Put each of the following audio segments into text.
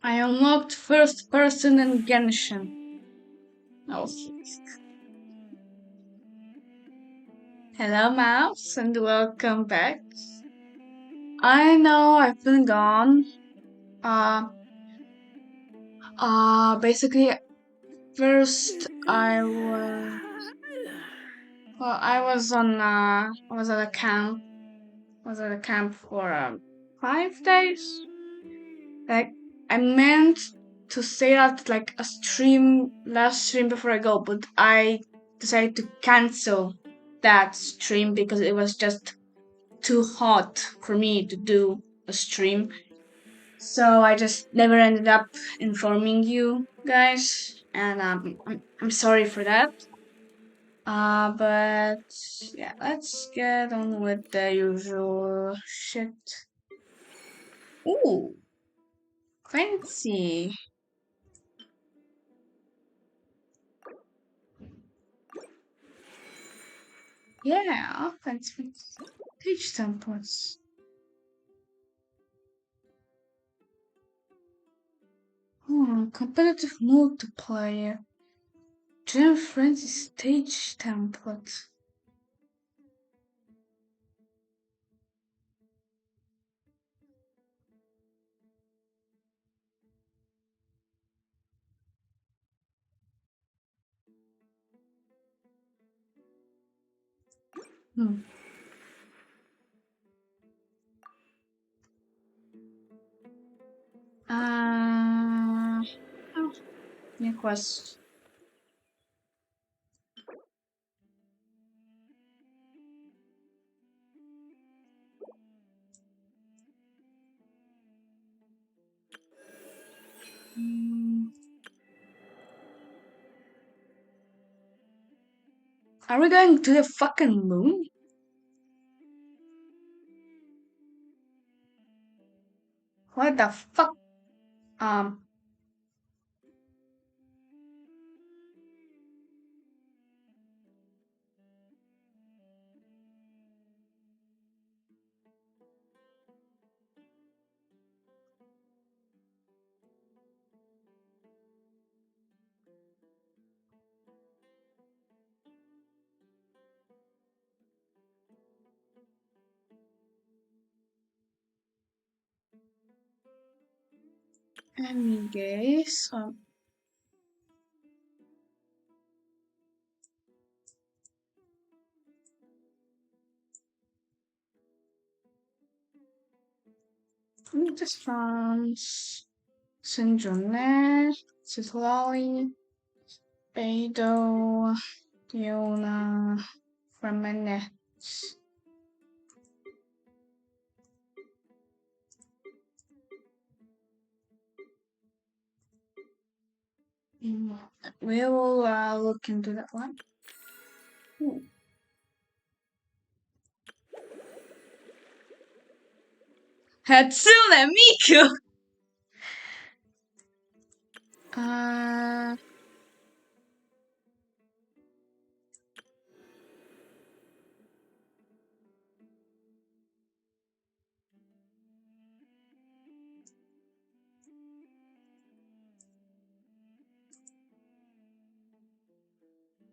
I unlocked first person in Genshin. Okay. Hello, Mouse, and welcome back. I know I've been gone. Uh, basically, first I was at a camp. I was at a camp for 5 days. Like, I meant to say that like a last stream before I go, but I decided to cancel that stream because it was just too hot for me to do a stream. So I just never ended up informing you guys, and I'm sorry for that. But yeah, let's get on with the usual shit. Ooh, fancy. Yeah, fancy. Teach templates. Competitive multiplayer. Gem Frenzy stage template. Hmm. Oh, new quest. Are we going to the fucking moon? What the fuck? Um, any guess? Restaurants. Sinjone, Citlali, Beidou, Diona, Ramenet. We will look into that one. Ooh. Hatsune Miku! Uh,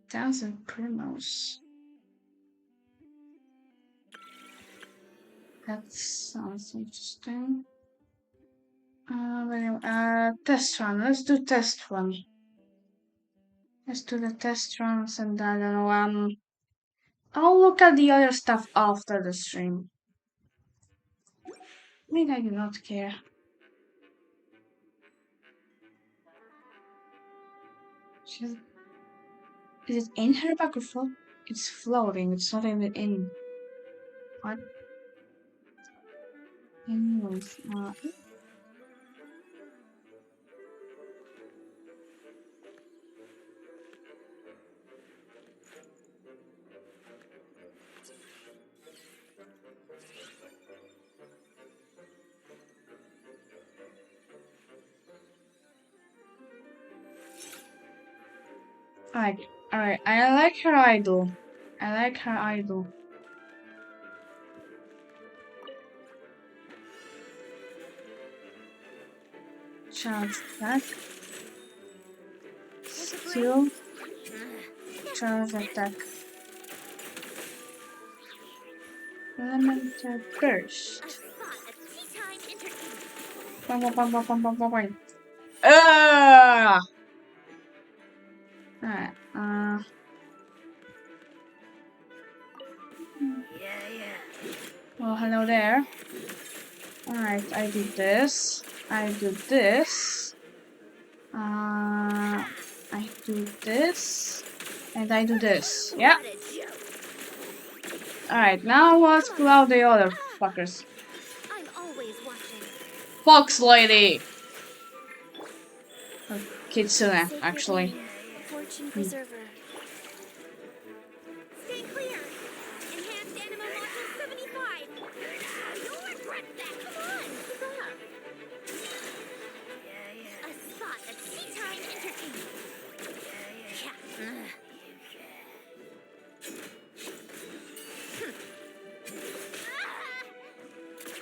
Thousand Primos. That sounds interesting. Test run. Let's do test run. Let's do the test runs, and I don't know. I'll look at the other stuff after the stream. I mean, I do not care. She's, is it in her back or float? It's floating. It's not even in. What? Anyways, alright. I like her idol. I like her idol. Charge attack. Still. Charge attack. Elemental burst. Bang, bang, bang, bang, bang, bang, bang, bang. Alright, well, hello there. Alright, I do this. I do this. I do this. And I do this. Yeah. Alright, now let's pull out the other fuckers. I'm always watching. Fox lady! Or Kitsune, actually. Fortune preserver. Stay clear. Enhanced animal module 75. You'll regret that. Come on, keep up. A spot of tea time entertainment.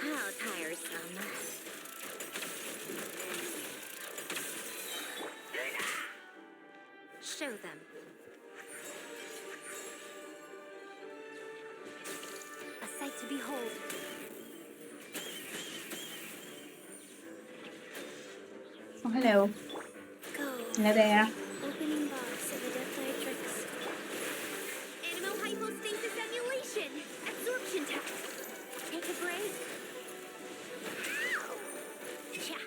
How tiresome. Show them. A sight to behold. Oh, hello. Go. Hello there. Opening box of the Deathlightrix. Animal hypostasis emulation. Absorption test. Take a break. Cha.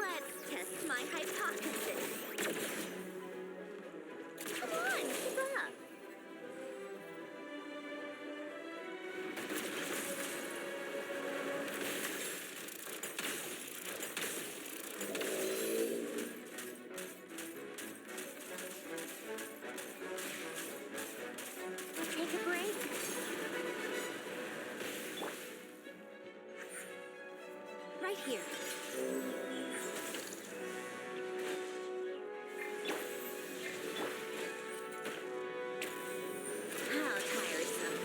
Let's test my hypothesis. Come on, keep up. Take a break. Right here. How tiresome.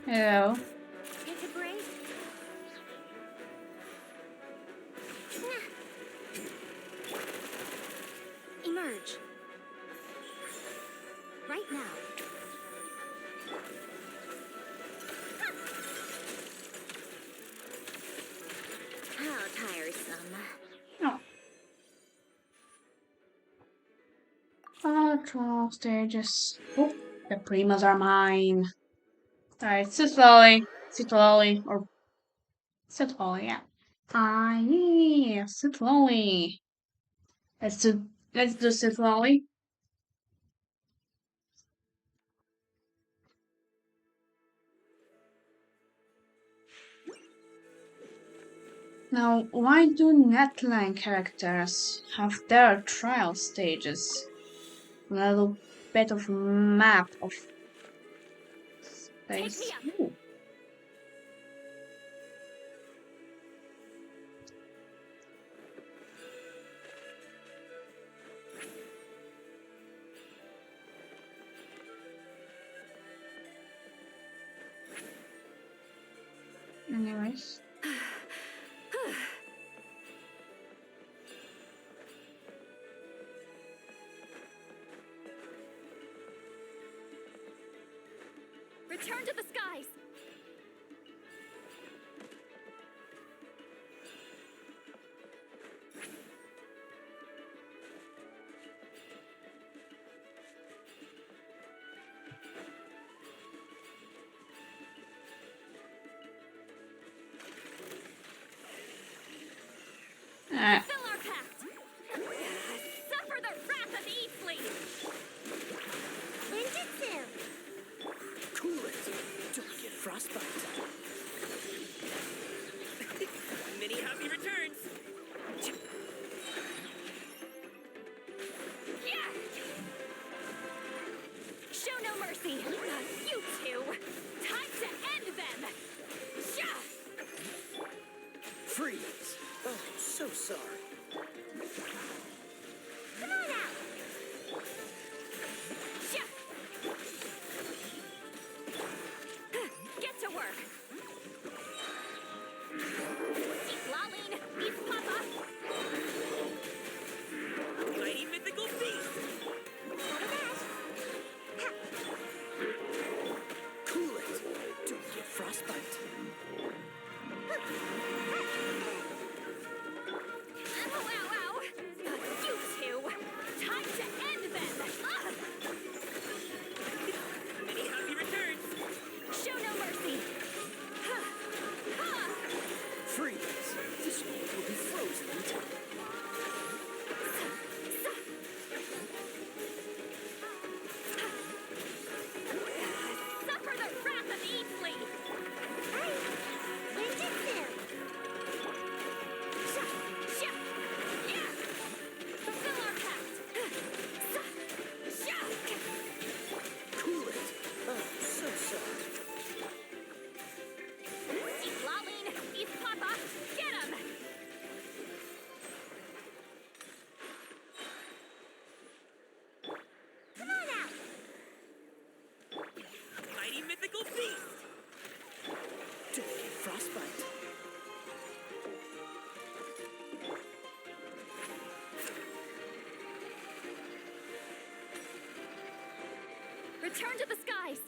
Hello. Take a break. Emerge. Right now. How tiresome. No. Final 12 stages. Oh, the primas are mine. Alright, sit slowly. Sit slowly. Or sit slowly, yeah. Sit slowly. Let's do sit slowly. Now, why do netline characters have their trial stages? A little bit of map of space. Ooh. Anyways. Return to the skies. Fulfill our pact. Suffer the wrath of Eastling. Ninjutsu. Cool it. Don't get frostbite. Many happy returns. Yeah. Show no mercy. You Freeze. Oh, so sorry. Come on out! Shoo! Get to work! Keep lolling! Beef papa! Mighty mythical beast. Gotta dash! Ha! Cool it. Don't get frostbite. Ow, ow, ow! You two! Time to end them! Many happy returns. Show no mercy! Ha! Ha! Freeze. This one will be frozen in time. Suffer the wrath of Easley! Ninjutsu! Yeah! Fulfill our pact! Cool it. Oh, so sorry. Keep lolling! Beef papa! Get him! Come on out! Mighty mythical beast. Don't get frostbite. Return to the skies!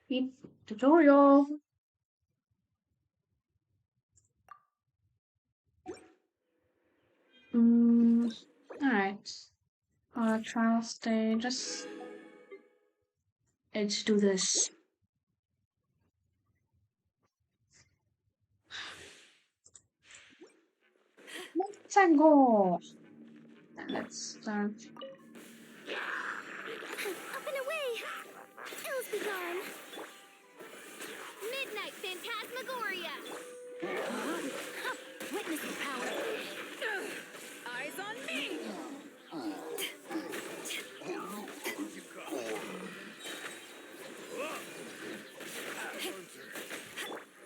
Beep tutorial. Alright. Trial stages. Let's do this. Let's go. Let's start. Up and away! Ills be gone! Midnight Phantasmagoria! Witness the power! Eyes on me!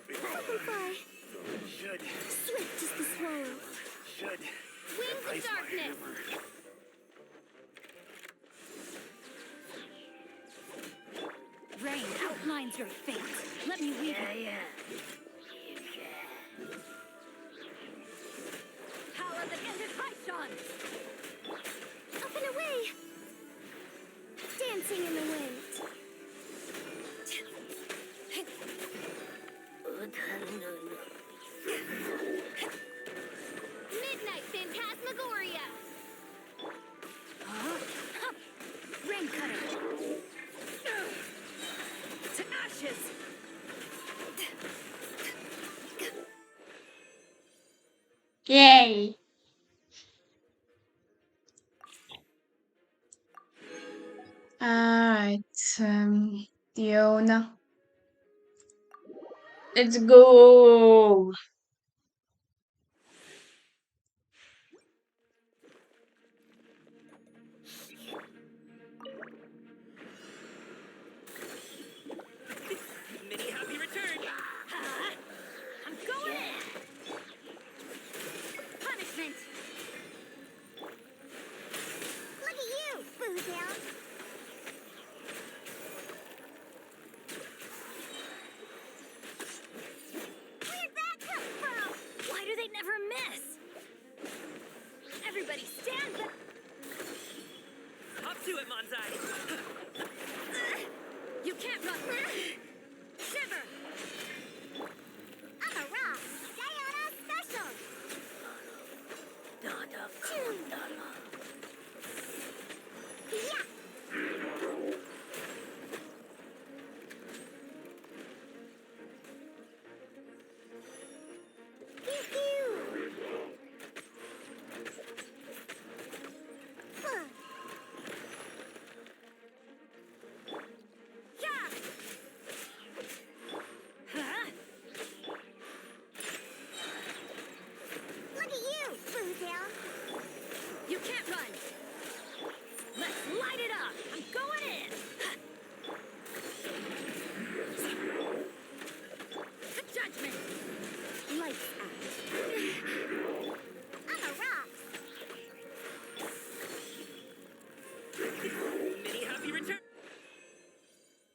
Butterfly! Swift as the swallow! Wings of darkness! Rain outlines your fate. Let me weave it. Power that ended archon! Up and away! Dancing in the wind. Midnight Phantasmagoria! Rain cutter! To ashes! Yay! Alright, Diona. Let's go! Many happy returns. I'm going in! Punishment! Look at you, Boozound! Where'd that come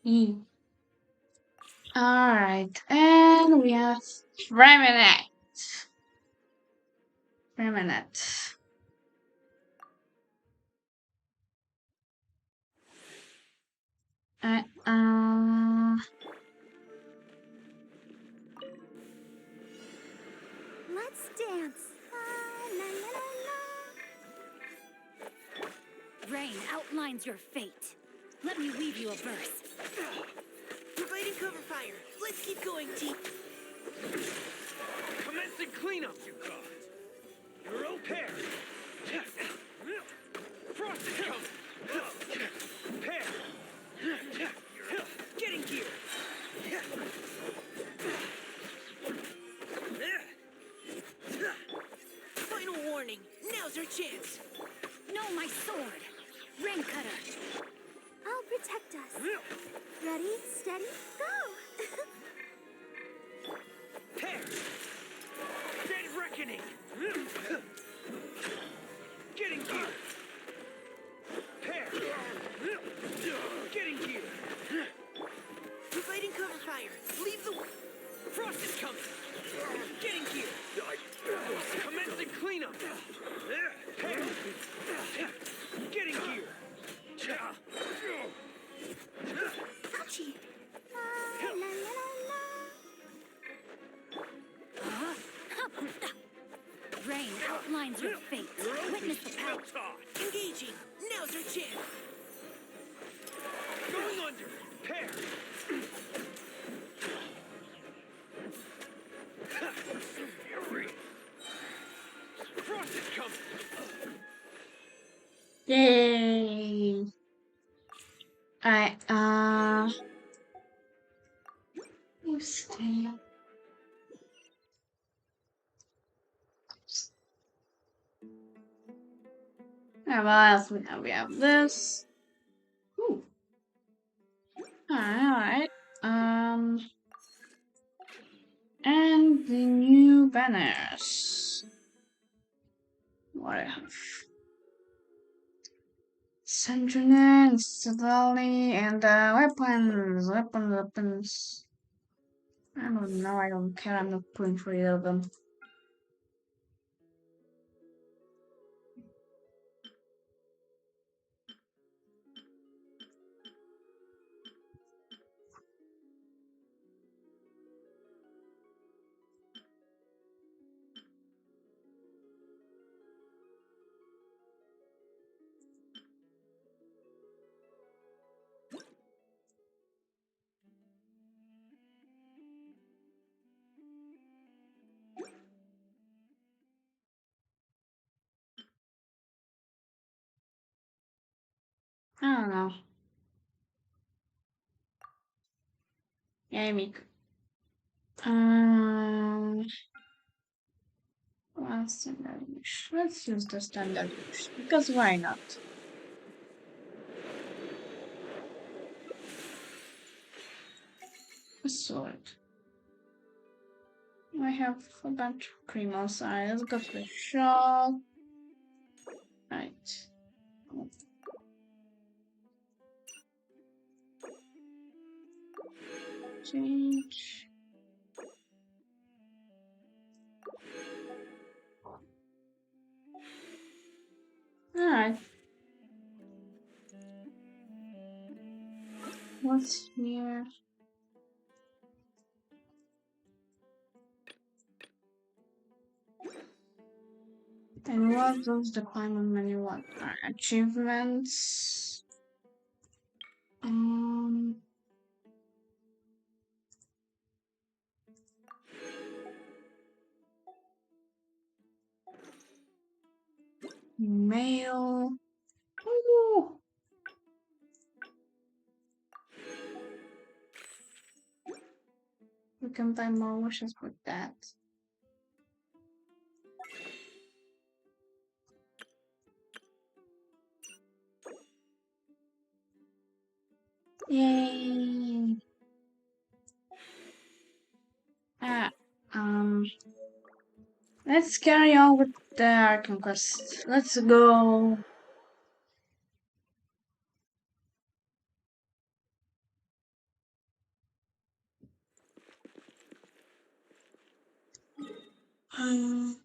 Mm. Alright, and we have Reminate. Reminate. Uh, uh, Let's dance. La, la, la, la. Rain outlines your fate. Let me weave you a verse. Providing cover fire. Let's keep going, team. Commencing cleanup, you gods. Your own pair. Frost is coming. Pair. Getting gear. Final warning. Now's our chance. No, my sword. Rain cutter. I'll protect us. Ready, steady, go! Pair. Dead reckoning. Getting gear. Pair. Getting gear. Providing cover fire. Leave the... Frost is coming. Getting gear. Commencing cleanup. Pair. Getting gear. Ouchie! La, la, la, la. Rain outlines your fate. Witness the power. Engaging. Now's our chance. Going under. Pair. Fury. Frost is coming. yay! Alright, you stay. Yeah, what else we have? We have this. Ooh. Alright. And the new banners. What I have? Sentinel, Citadel, and weapons. I don't know, I don't care, I'm not pulling for either of them. I don't know. Yeah, me. What's standard wish? Let's use the standard wish because why not? A sword. I have a bunch of cream outside. Let's go to the shop. Right. Change. Alright. What's here? And what does the climate menu want? Achievements. Um. Mail. Ooh. We can buy more wishes with that. Yay! Ah, let's carry on with the archon quest. Let's go. Um,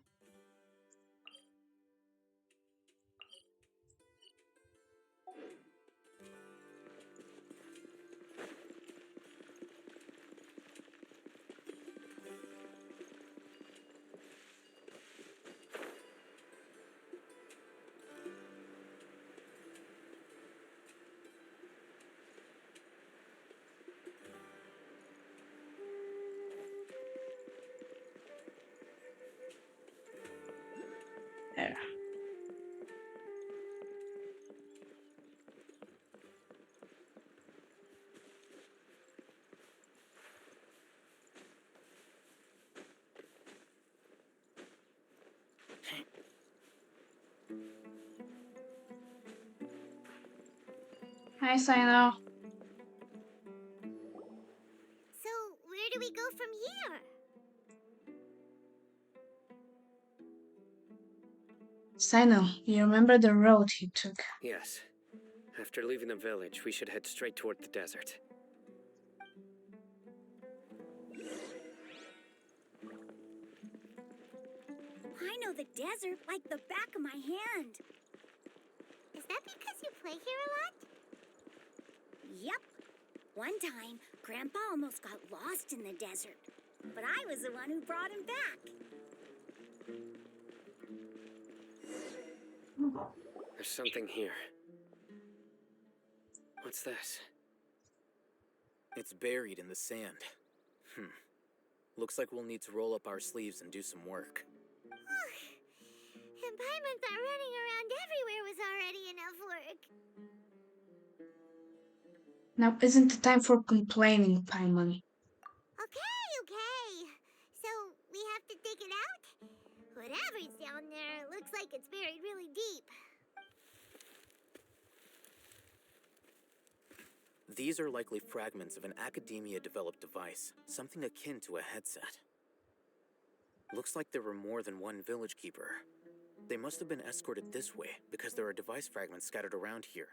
there. Hi, Sino. So, where do we go from here? Sino, you remember the road you took? Yes. After leaving the village, we should head straight toward the desert. I know the desert like the back of my hand. Is that because you play here a lot? Yep. One time, Grandpa almost got lost in the desert, but I was the one who brought him back. There's something here. What's this? It's buried in the sand. Looks like we'll need to roll up our sleeves and do some work. And Paimon thought running around everywhere was already enough work. Now isn't the time for complaining, Paimon. Okay. So, we have to dig it out? Whatever's down there, it looks like it's buried really deep. These are likely fragments of an academia-developed device, something akin to a headset. Looks like there were more than one village keeper. They must have been escorted this way because there are device fragments scattered around here.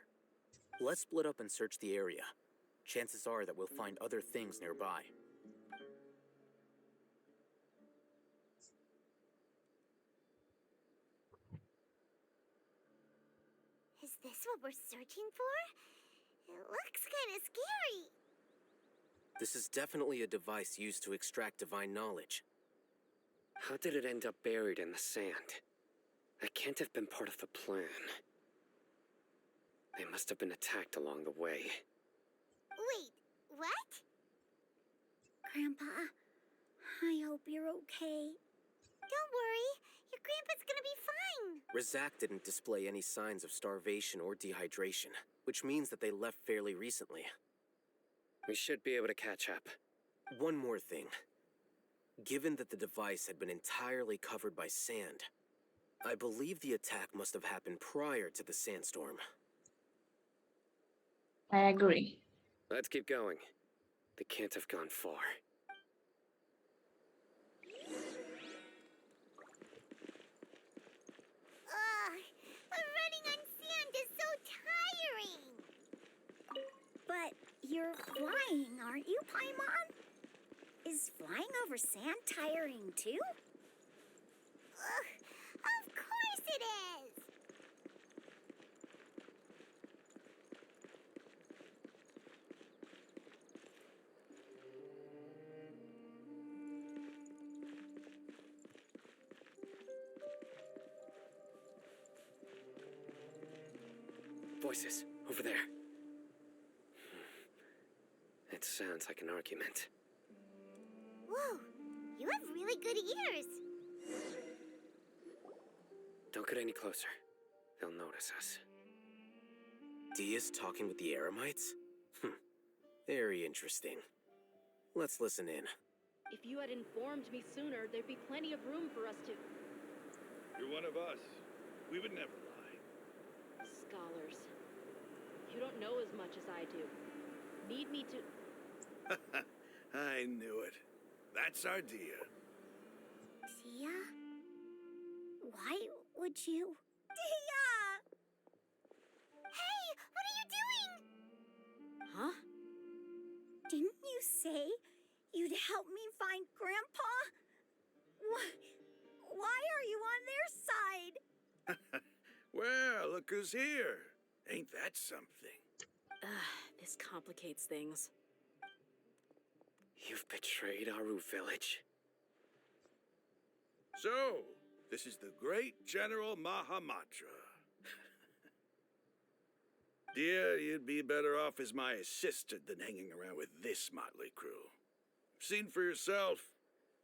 Let's split up and search the area. Chances are that we'll find other things nearby. Is this what we're searching for? It looks kind of scary. This is definitely a device used to extract divine knowledge. How did it end up buried in the sand? That can't have been part of the plan. They must have been attacked along the way. Wait, what? Grandpa, I hope you're okay. Don't worry, your grandpa's gonna be fine. Razak didn't display any signs of starvation or dehydration, which means that they left fairly recently. We should be able to catch up. One more thing. Given that the device had been entirely covered by sand, I believe the attack must have happened prior to the sandstorm. I agree. Let's keep going. They can't have gone far. Ugh, but running on sand is so tiring. But you're flying, aren't you, Paimon? Is flying over sand tiring too? Ugh, of course it is! Voices, over there. It sounds like an argument. Whoa, you have really good ears. Don't get any closer. They'll notice us. Dia's talking with the Eremites? Very interesting. Let's listen in. If you had informed me sooner, there'd be plenty of room for us to... You're one of us. We would never lie. Scholars. You don't know as much as I do. Need me to... I knew it. That's our Dia. Dia? Why would you? Dia! Hey, what are you doing? Huh? Didn't you say you'd help me find Grandpa? look who's here. Ain't that something? This complicates things. You've betrayed Aru village. So, this is the great General Mahamatra. Dear, you'd be better off as my assistant than hanging around with this motley crew. Seen for yourself,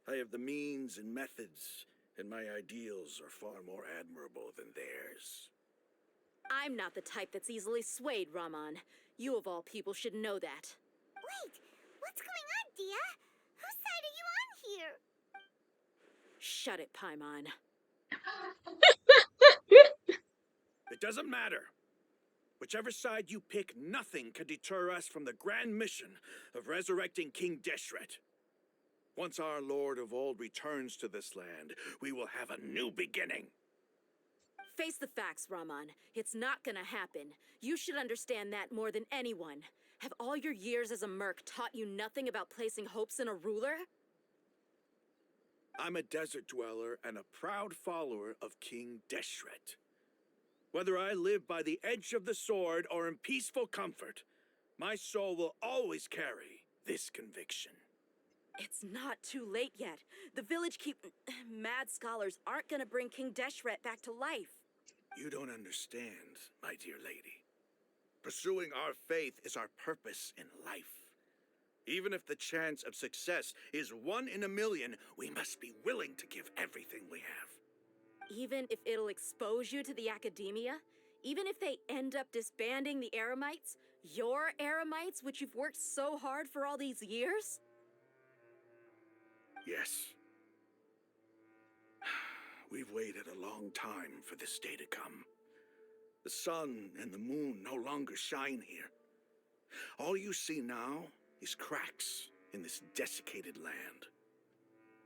I have the means and methods, and my ideals are far more admirable than theirs. I'm not the type that's easily swayed, Raman. You of all people should know that. Wait, what's going on, Dia? Whose side are you on here? Shut it, Paimon. It doesn't matter. Whichever side you pick, nothing can deter us from the grand mission of resurrecting King Deshret. Once our Lord of Old returns to this land, we will have a new beginning. Face the facts, Raman. It's not gonna happen. You should understand that more than anyone. Have all your years as a merc taught you nothing about placing hopes in a ruler? I'm a desert dweller and a proud follower of King Deshret. Whether I live by the edge of the sword or in peaceful comfort, my soul will always carry this conviction. It's not too late yet. The village mad scholars aren't gonna bring King Deshret back to life. You don't understand, my dear lady. Pursuing our faith is our purpose in life. Even if the chance of success is 1 in a million, we must be willing to give everything we have. Even if it'll expose you to the academia? Even if they end up disbanding the Eremites? Your Eremites, which you've worked so hard for all these years? Yes. We've waited a long time for this day to come. The sun and the moon no longer shine here. All you see now is cracks in this desiccated land.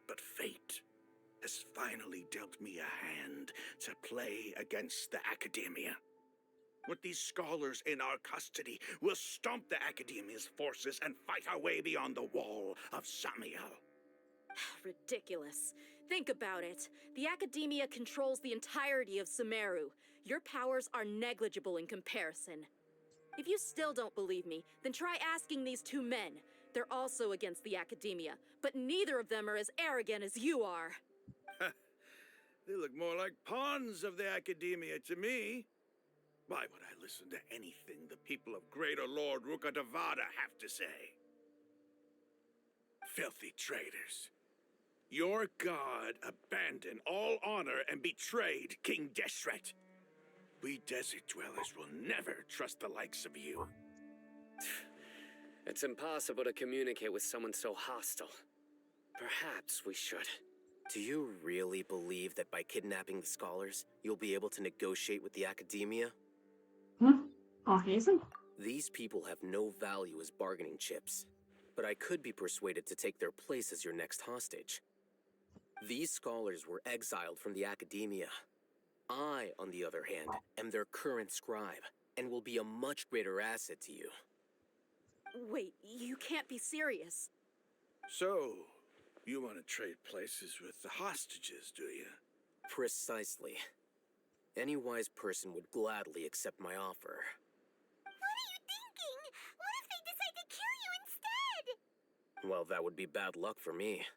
But fate has finally dealt me a hand to play against the academia. With these scholars in our custody, we'll stomp the academia's forces and fight our way beyond the wall of Samiel. Ridiculous. Think about it. The academia controls the entirety of Sumeru. Your powers are negligible in comparison. If you still don't believe me, then try asking these 2 men. They're also against the academia, but neither of them are as arrogant as you are. They look more like pawns of the academia to me. Why would I listen to anything the people of Greater Lord Rukkhadevada have to say? Filthy traitors. Your god abandoned all honor and betrayed King Deshret. We desert dwellers will never trust the likes of you. It's impossible to communicate with someone so hostile. Perhaps we should. Do you really believe that by kidnapping the scholars, you'll be able to negotiate with the academia? Oh, he's in. These people have no value as bargaining chips, but I could be persuaded to take their place as your next hostage. These scholars were exiled from the academia. I, on the other hand, am their current scribe, and will be a much greater asset to you. Wait, you can't be serious. So, you want to trade places with the hostages, do you? Precisely. Any wise person would gladly accept my offer. What are you thinking? What if they decide to kill you instead? Well, that would be bad luck for me.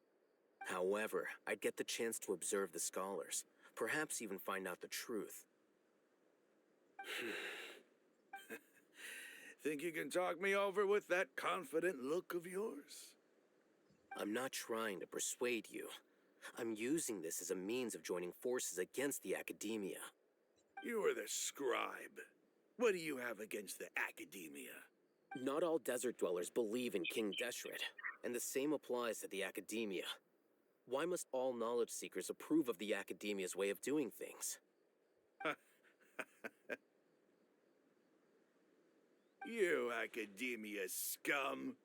However, I'd get the chance to observe the scholars, perhaps even find out the truth. Think you can talk me over with that confident look of yours? I'm not trying to persuade you. I'm using this as a means of joining forces against the academia. You are the scribe. What do you have against the academia? Not all desert dwellers believe in King Deshret, and the same applies to the academia. Why must all knowledge seekers approve of the academia's way of doing things? You academia scum.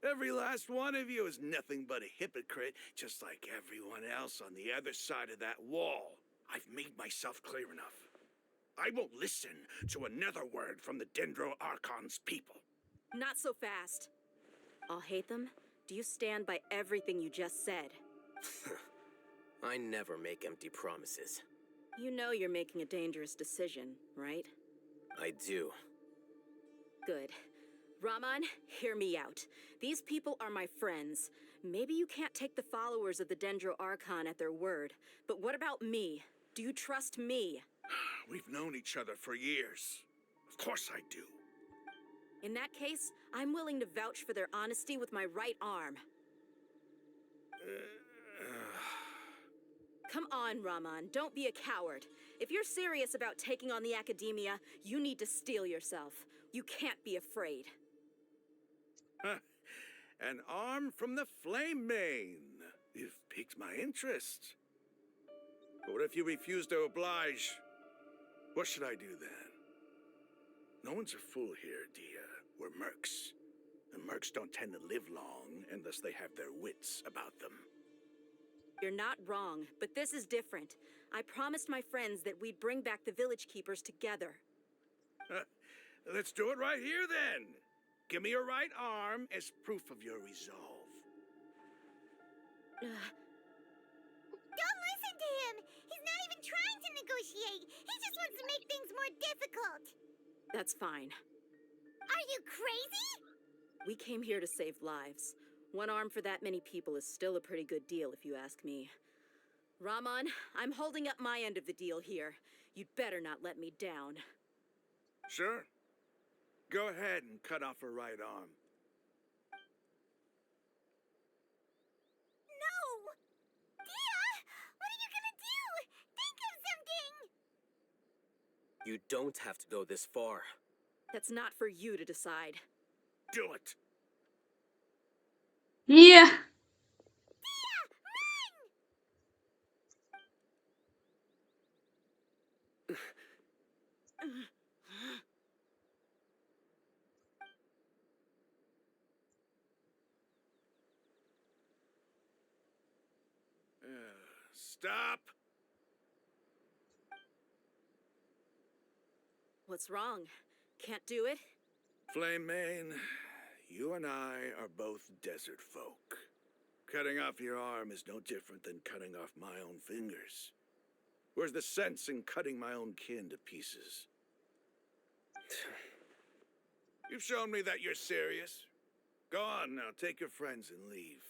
Every last one of you is nothing but a hypocrite, just like everyone else on the other side of that wall. I've made myself clear enough. I won't listen to another word from the Dendro Archon's people. Not so fast. I'll hate them. Do you stand by everything you just said? I never make empty promises. You know you're making a dangerous decision, right? I do. Good. Raman, hear me out. These people are my friends. Maybe you can't take the followers of the Dendro Archon at their word, but what about me? Do you trust me? We've known each other for years. Of course I do. In that case, I'm willing to vouch for their honesty with my right arm. Come on, Raman, don't be a coward. If you're serious about taking on the Academia, you need to steel yourself. You can't be afraid. An arm from the Flame Mane. You've piqued my interest. But what if you refuse to oblige? What should I do then? No one's a fool here, Dia. We're mercs. And mercs don't tend to live long unless they have their wits about them. You're not wrong, but this is different. I promised my friends that we'd bring back the village keepers together. Let's do it right here then. Give me your right arm as proof of your resolve. Don't listen to him! He's not even trying to negotiate! He just wants to make things more difficult! That's fine. Are you crazy? We came here to save lives. One arm for that many people is still a pretty good deal, if you ask me. Raman, I'm holding up my end of the deal here. You'd better not let me down. Sure. Go ahead and cut off her right arm. No! Dia! What are you gonna do? Think of something! You don't have to go this far. That's not for you to decide. Do it! Yeah. Stop! What's wrong? Can't do it? Flame Mane, you and I are both desert folk. Cutting off your arm is no different than cutting off my own fingers. Where's the sense in cutting my own kin to pieces? You've shown me that you're serious. Go on now, take your friends and leave.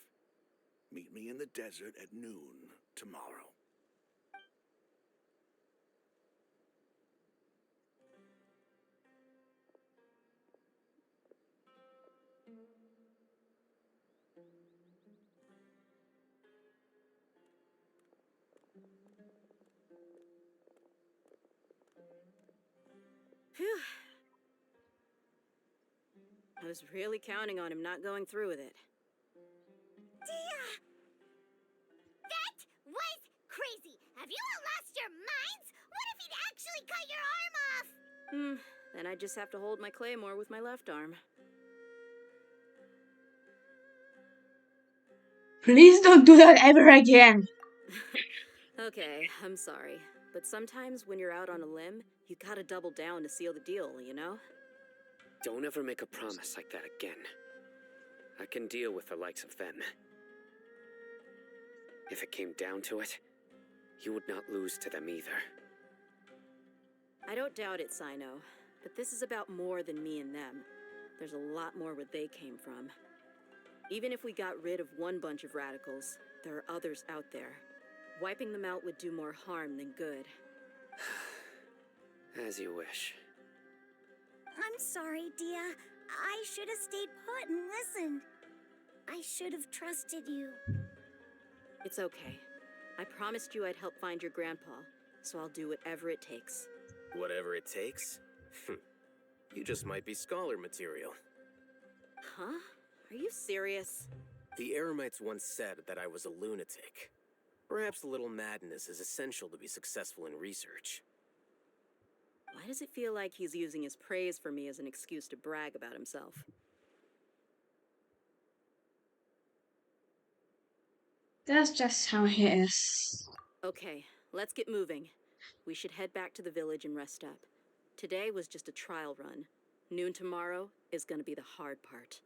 Meet me in the desert at noon tomorrow. Phew. I was really counting on him not going through with it. Dia! That was crazy! Have you all lost your minds? What if he'd actually cut your arm off? Then I just have to hold my claymore with my left arm. Please don't do that ever again. Okay, I'm sorry. But sometimes when you're out on a limb, you gotta double down to seal the deal, you know? Don't ever make a promise like that again. I can deal with the likes of them. If it came down to it, you would not lose to them either. I don't doubt it, Sino. But this is about more than me and them. There's a lot more where they came from. Even if we got rid of one bunch of radicals, there are others out there. Wiping them out would do more harm than good. As you wish. I'm sorry, Dia. I should have stayed put and listened. I should have trusted you. It's okay. I promised you I'd help find your grandpa, so I'll do whatever it takes. Whatever it takes? You just might be scholar material. Huh? Are you serious? The Eremites once said that I was a lunatic. Perhaps a little madness is essential to be successful in research. Why does it feel like he's using his praise for me as an excuse to brag about himself? That's just how he is. Okay, let's get moving. We should head back to the village and rest up. Today was just a trial run. Noon tomorrow is gonna be the hard part.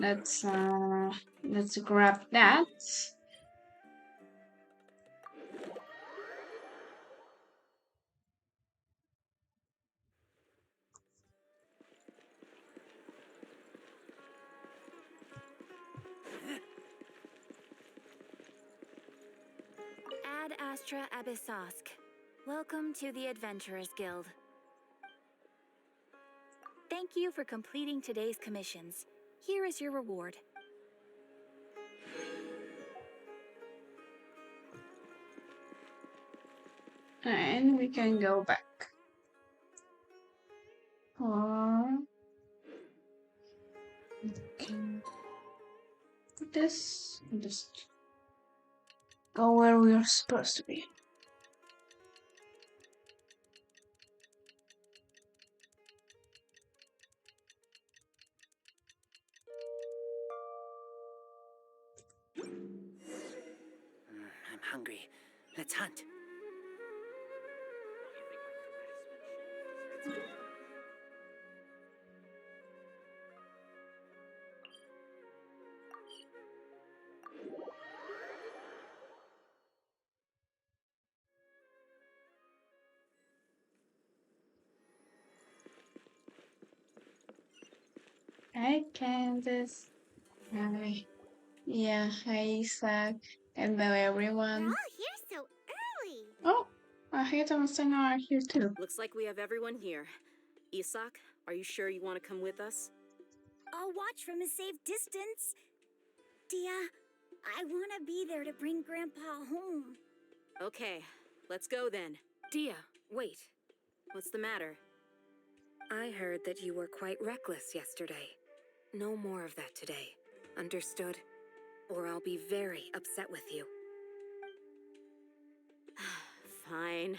let's grab that. Ad Astra Abyssosk. Welcome to the Adventurers Guild. Thank you for completing today's commissions. Here is your reward. And we can go back. Or we can put this and just go where we are supposed to be. I'm hungry. Let's hunt. Hi, Candace. Hi. Yeah, hi, Isaac. Hello, We're everyone. all here so early. Oh, Ahita and Senna are here too. Looks like we have everyone here. Isak, are you sure you want to come with us? I'll watch from a safe distance. Dia, I want to be there to bring Grandpa home. Okay, let's go then. Dia, wait. What's the matter? I heard that you were quite reckless yesterday. No more of that today. Understood? Or I'll be very upset with you. Fine.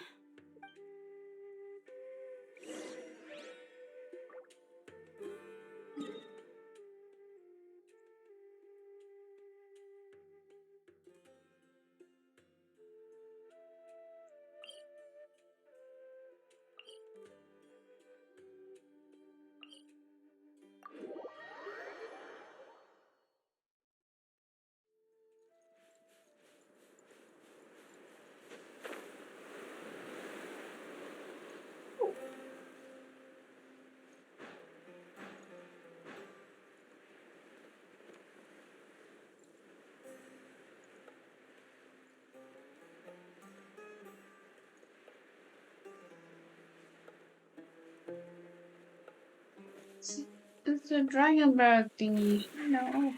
It's a dragon bird thingy. No.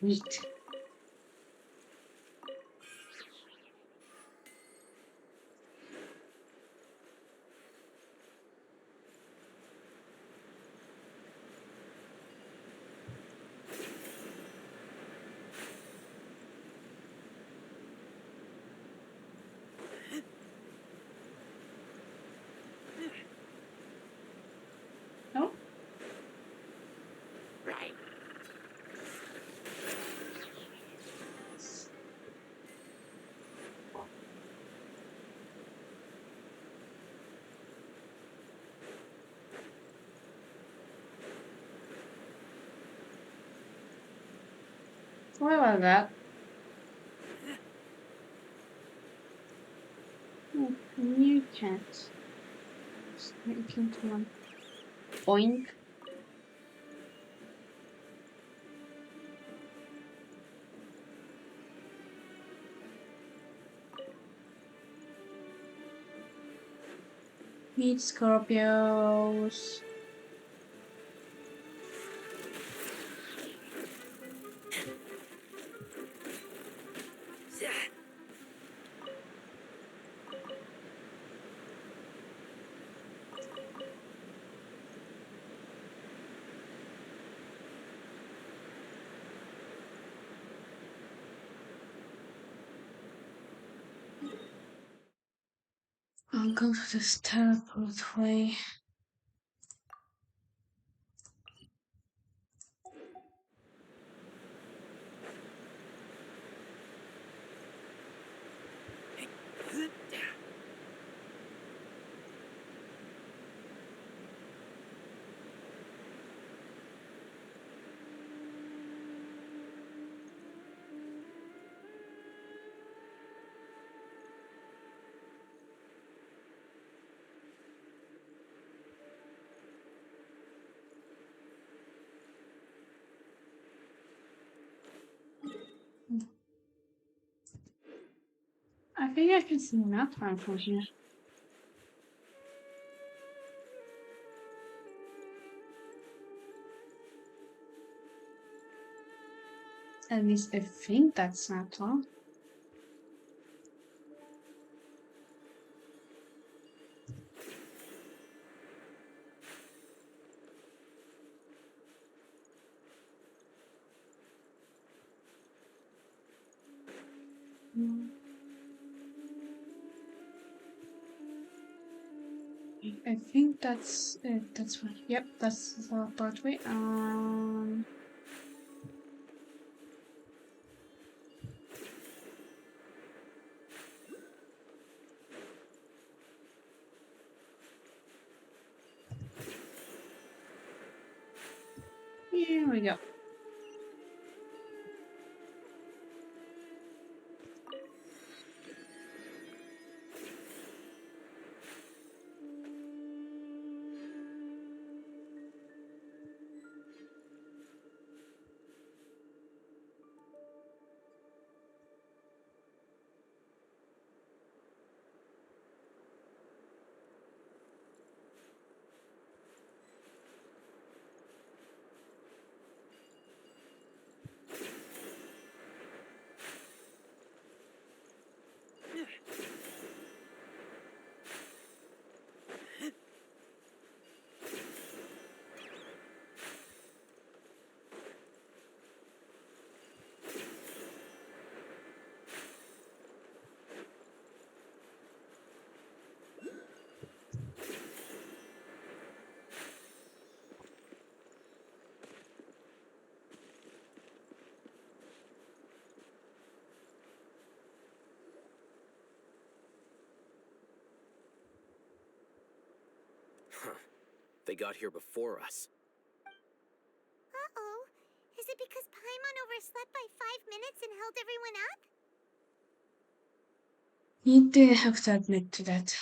Neat. No? What about that? Oh, new cat. Sneak into one. Boink. Meet Scorpios. I'll go to this teleport way. think I can see that one from here. At least I think that's not all. I think that's it. That's one. Yep, that's the pathway. Here we go. They got here before us. Uh-oh. Is it because Paimon overslept by 5 minutes and held everyone up? You did have to admit to that.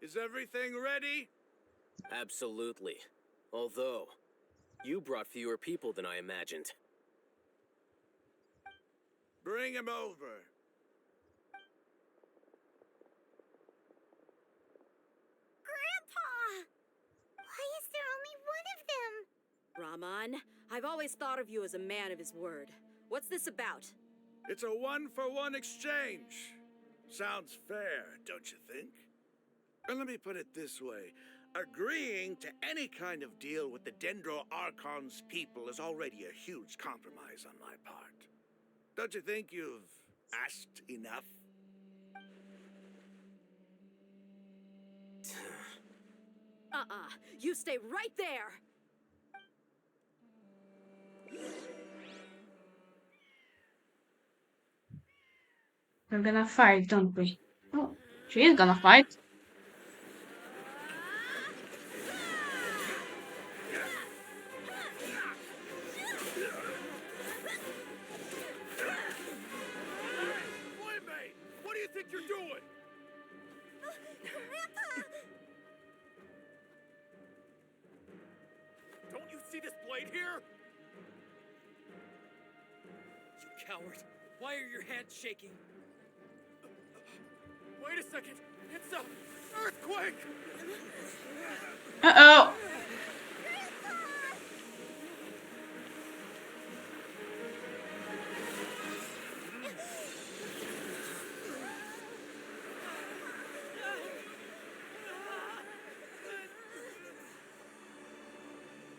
Is everything ready? Absolutely. Although, you brought fewer people than I imagined. Bring him over. Grandpa! Why is there only one of them? Raman, I've always thought of you as a man of his word. What's this about? It's a one-for-one exchange. Sounds fair, don't you think? And let me put it this way. Agreeing to any kind of deal with the Dendro Archon's people is already a huge compromise on my part. Don't you think you've asked enough? You stay right there! We're gonna fight, don't we? Oh, she is gonna fight. Playmate, what do you think you're doing? Grandpa! Don't you see this blade here? You coward. Why are your hands shaking? Wait a second. It's a earthquake! Uh-oh.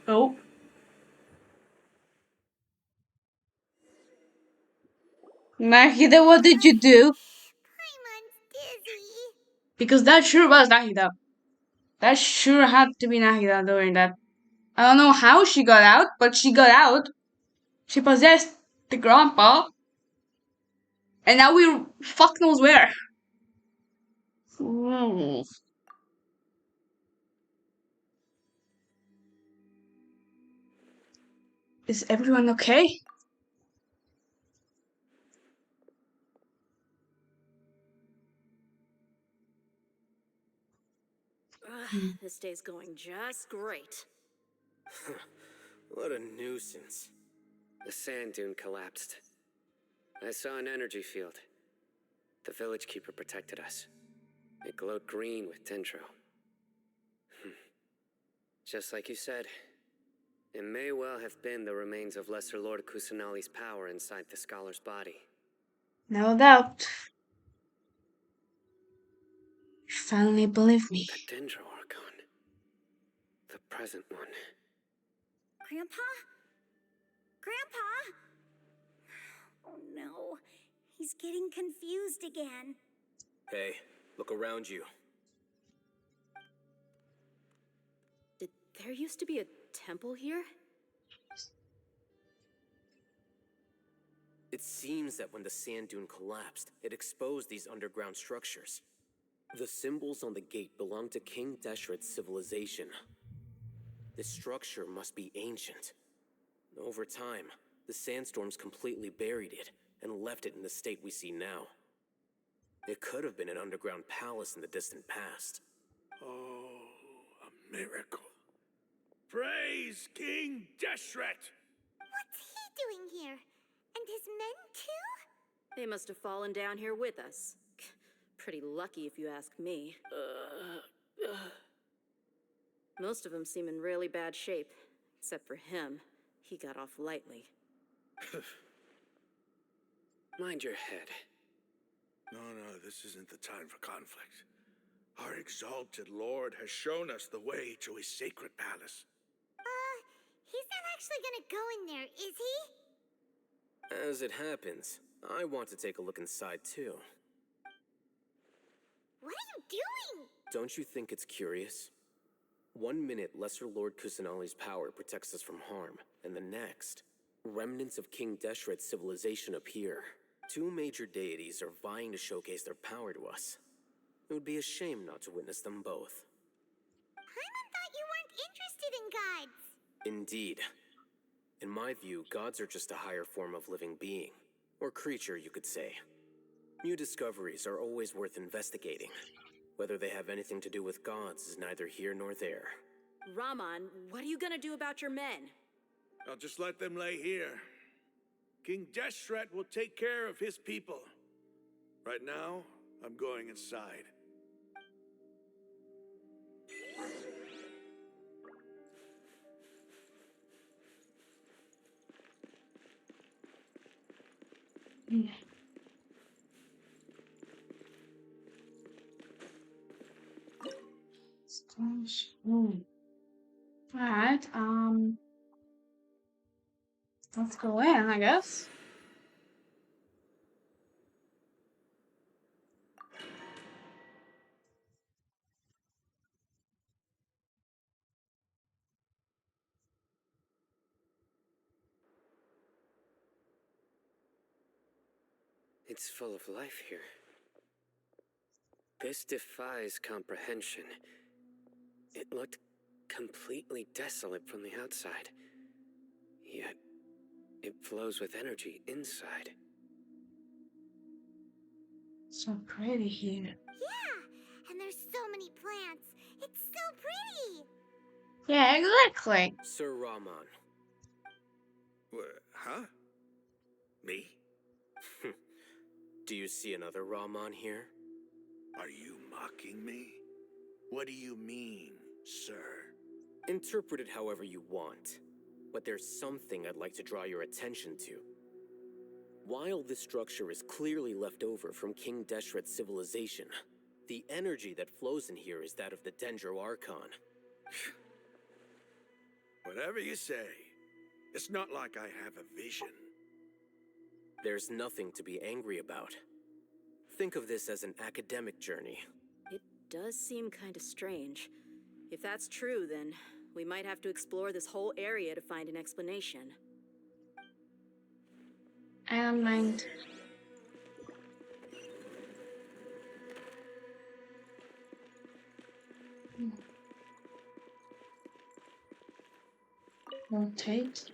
Oh. Nahida, what did you do? Paimon's dizzy. Because that sure was Nahida. That sure had to be Nahida doing that. I don't know how she got out, but she got out. She possessed the grandpa. And now we're fuck knows where. Hmm. Is everyone okay? This day's going just great. What a nuisance. The sand dune collapsed. I saw an energy field. The village keeper protected us. It glowed green with dendro. Just like you said, it may well have been the remains of Lesser Lord Kusanali's power inside the scholar's body. No doubt. You finally believe me. The dendro archon. The present one. Grandpa? Grandpa? Oh no, he's getting confused again. Hey, look around you. Did there used to be a temple here? It seems that when the sand dune collapsed, it exposed these underground structures. The symbols on the gate belong to King Deshret's civilization. This structure must be ancient. Over time, the sandstorms completely buried it and left it in the state we see now. It could have been an underground palace in the distant past. Oh, a miracle. Praise King Deshret! What's he doing here? And his men too? They must have fallen down here with us. Pretty lucky if you ask me. Most of them seem in really bad shape, except for him. He got off lightly. Mind your head. No, this isn't the time for conflict. Our exalted lord has shown us the way to his sacred palace. He's not actually gonna go in there, is he? As it happens, I want to take a look inside too. What are you doing? Don't you think it's curious? 1 minute, Lesser Lord Kusanali's power protects us from harm, and the next, remnants of King Deshret's civilization appear. 2 major deities are vying to showcase their power to us. It would be a shame not to witness them both. Paimon thought you weren't interested in gods. Indeed. In my view, gods are just a higher form of living being, or creature, you could say. New discoveries are always worth investigating. Whether they have anything to do with gods is neither here nor there. Raman, what are you gonna do about your men? I'll just let them lay here. King Deshret will take care of his people. Right now, I'm going inside. Yeah. Alright, let's go in, I guess. It's full of life here. This defies comprehension. It looked completely desolate from the outside. Yet, it flows with energy inside. So pretty here. Yeah, and there's so many plants. It's so pretty. Yeah, exactly. Sir Raman. Huh? Me? Do you see another Raman here? Are you mocking me? What do you mean, sir? Interpret it however you want, but there's something I'd like to draw your attention to. While this structure is clearly left over from King Deshret's civilization, the energy that flows in here is that of the Dendro Archon. Whatever you say. It's not like I have a vision. There's nothing to be angry about. Think of this as an academic journey. It does seem kinda strange. If that's true, then we might have to explore this whole area to find an explanation. I don't mind. Rotate.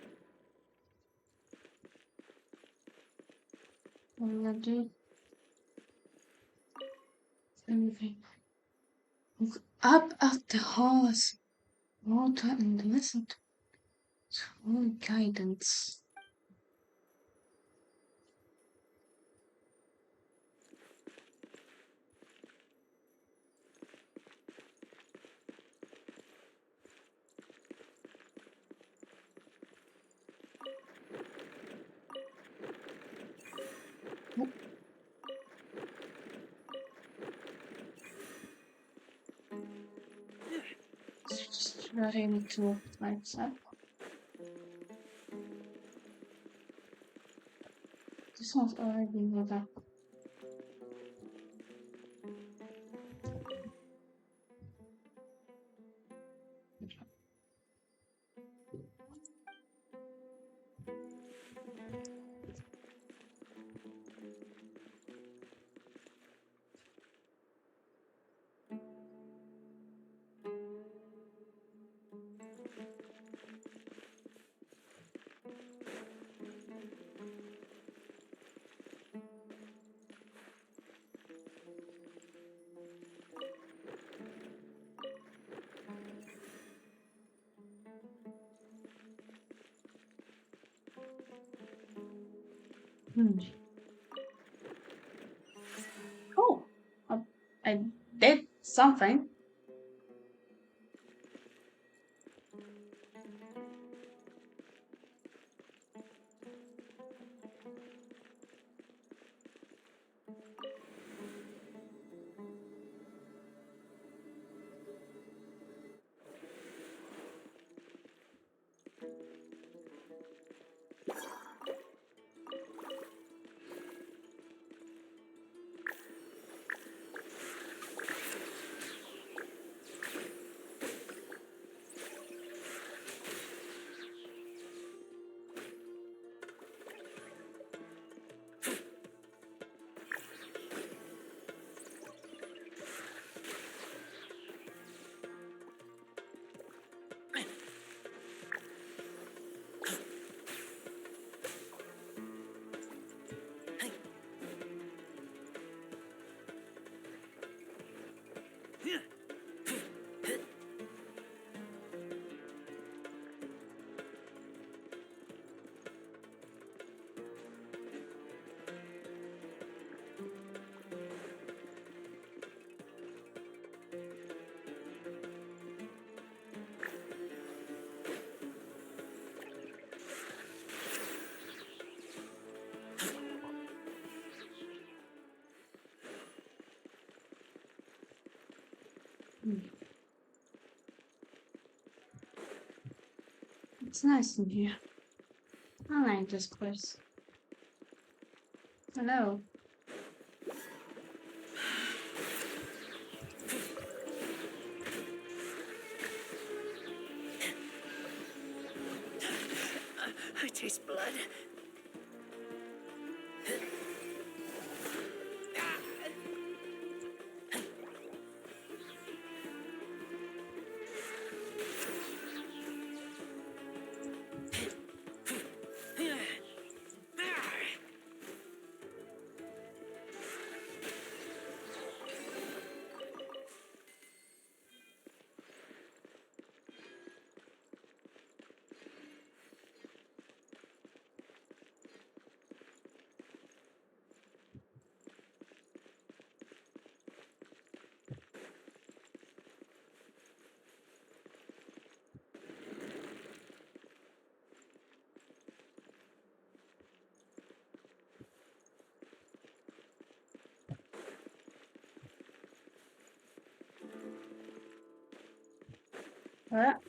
What do I do? Everything. Look up at the halls. Water and listen to holy guidance. that I need to like set. This one's already lit up. Cool. I did something. It's nice in here. I like this place. Hello. I taste blood. What?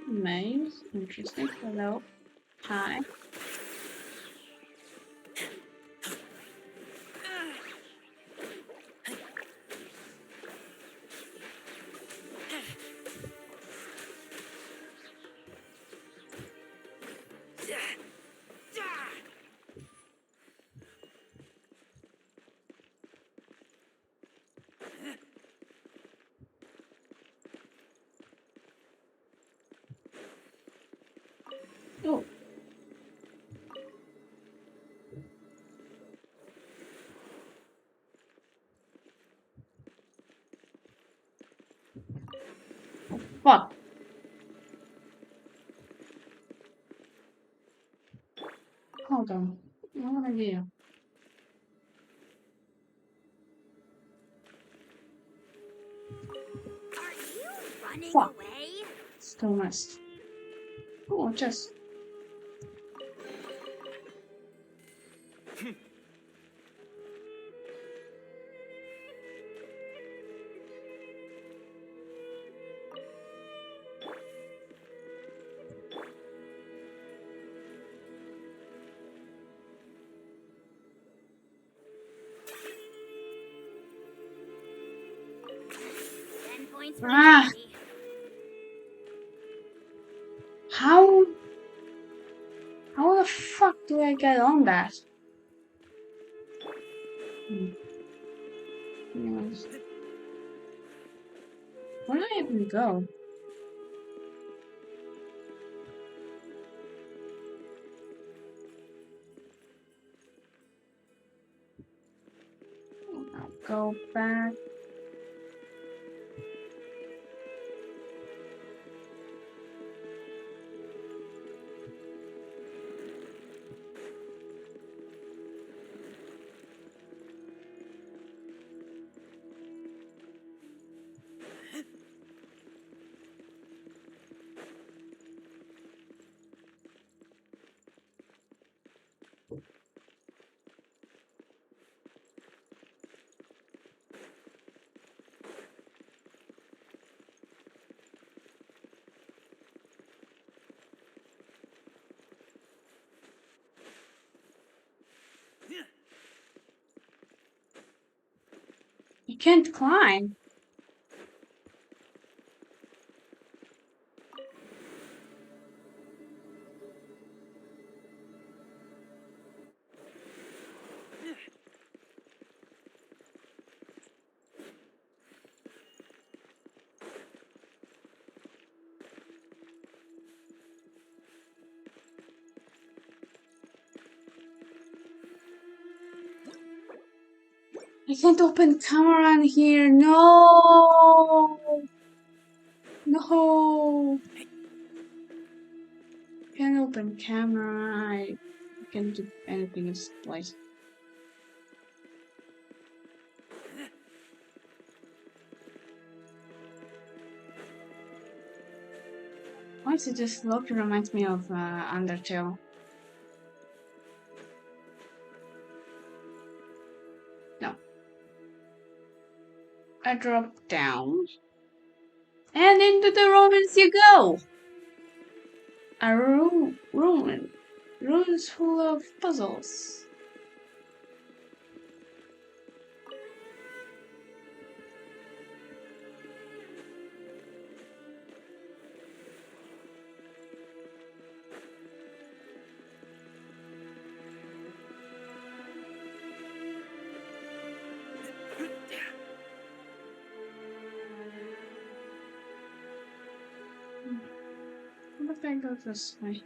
Maze. Interesting. Hello. Hi. fuck? Hold on. What idea? Are you running Fuck. away? Still missed. Oh, just. Points for Ah! Jackie. How? How the fuck do I get on that? Anyways. Where do I even go? I'll go back. You can't climb. I can't open camera in here. No. No. Can't open camera. I can't do anything in this place. Why is it just look? It reminds me of Undertale. No. I drop down. And into the ruins you go! A ruin. Ruins full of puzzles. What if I go this way?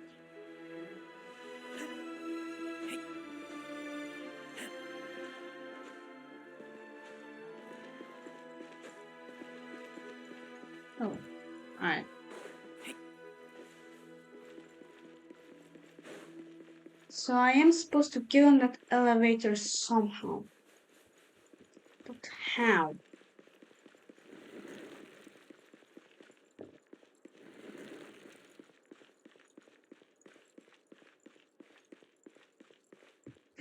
Oh, alright. So I am supposed to get on that elevator somehow. But how?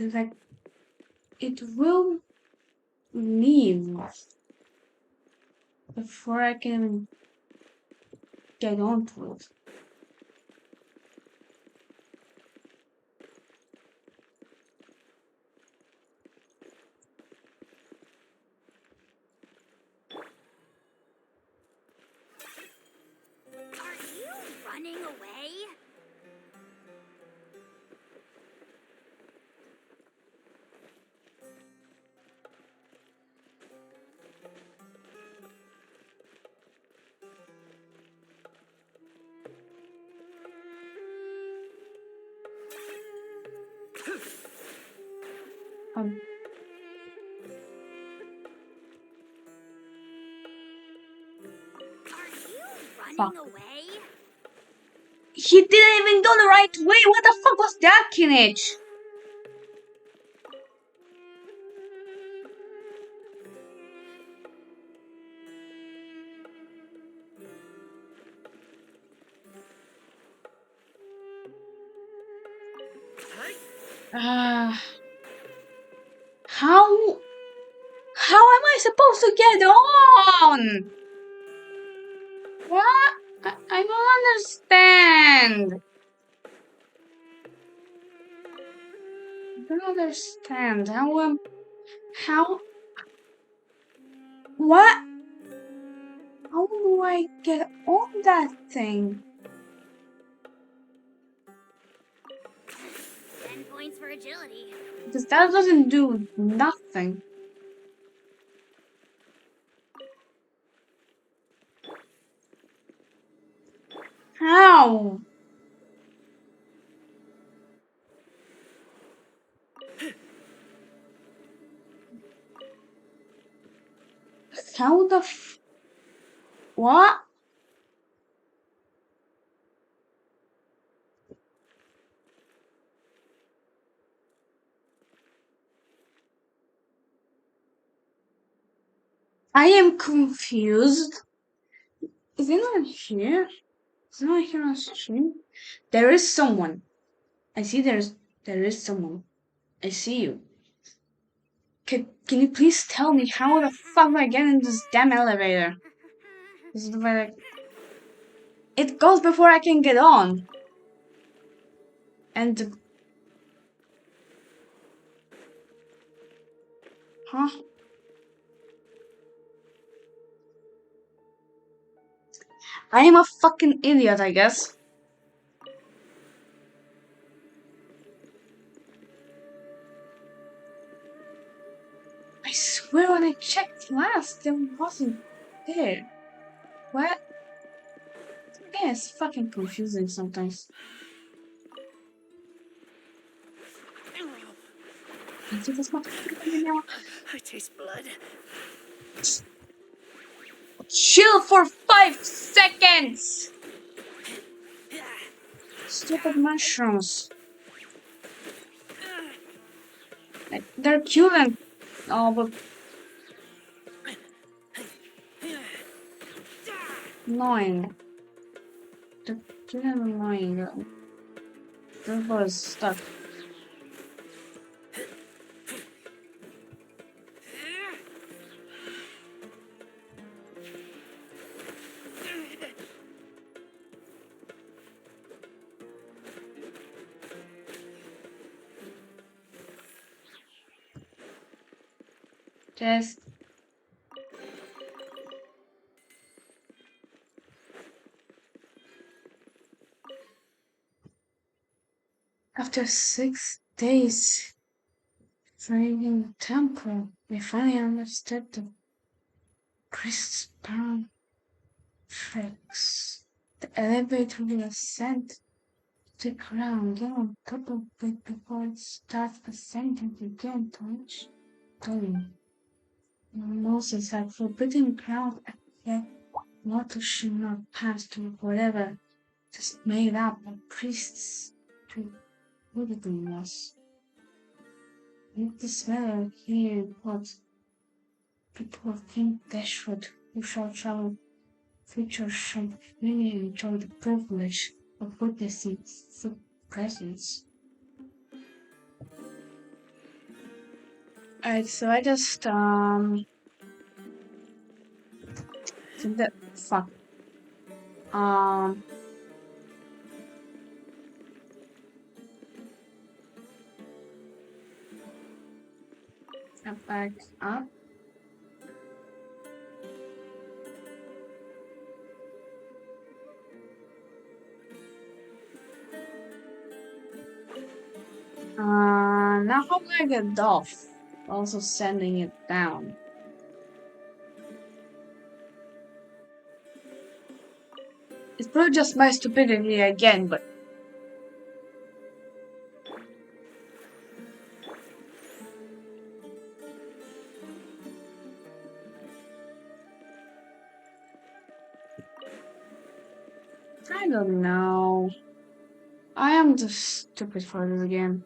It's like it will leave before I can even get onto it. Are you running away? Um, Are you running running away? He didn't even go the right way. What the fuck was that, Kinich? How am I supposed to get on? What? I don't understand. I don't understand. How? What? How do I get on that thing? 10 points for agility. Because that doesn't do nothing. How? How the what? I am confused. Is anyone here? Is anyone here on stream? There is someone. I see there is someone. I see you. Can you please tell me how the fuck do I get in this damn elevator? This is where it goes before I can get on. And huh? I am a fucking idiot, I guess. I swear when I checked last, there wasn't there. What? Yeah, it's fucking confusing sometimes. Can you see this motherfucker now? I taste blood. Chill for 5 seconds! Stupid mushrooms. Like, they're cute and all, but annoying. They're cute and annoying. This was stuck. Just after 6 days driving the temple, we finally understood the priest's burn tricks. The elevator will ascend to the ground, get on top of it before it starts ascending again to reach going. Moses had forbidden ground, and yet mortals should not pass through whatever just made up by priests to wickedness. If this weather here what people think they should, who shall travel future shall really enjoy the privilege of witnessing the presence. Alright, so I just think that fuck. Back up. Now how do I get off? Also sending it down. It's probably just my stupidity again, but I don't know. I am just stupid for this game.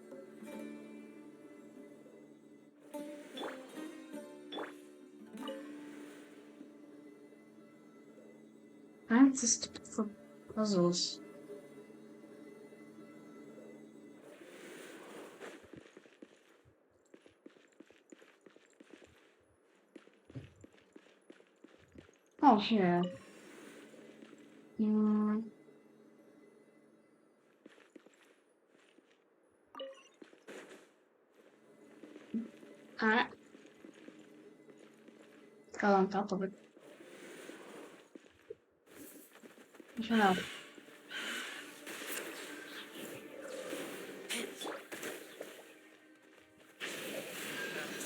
I'm just stupid for puzzles. Oh, here. Mm. Alright. Got on top of it. Shut up.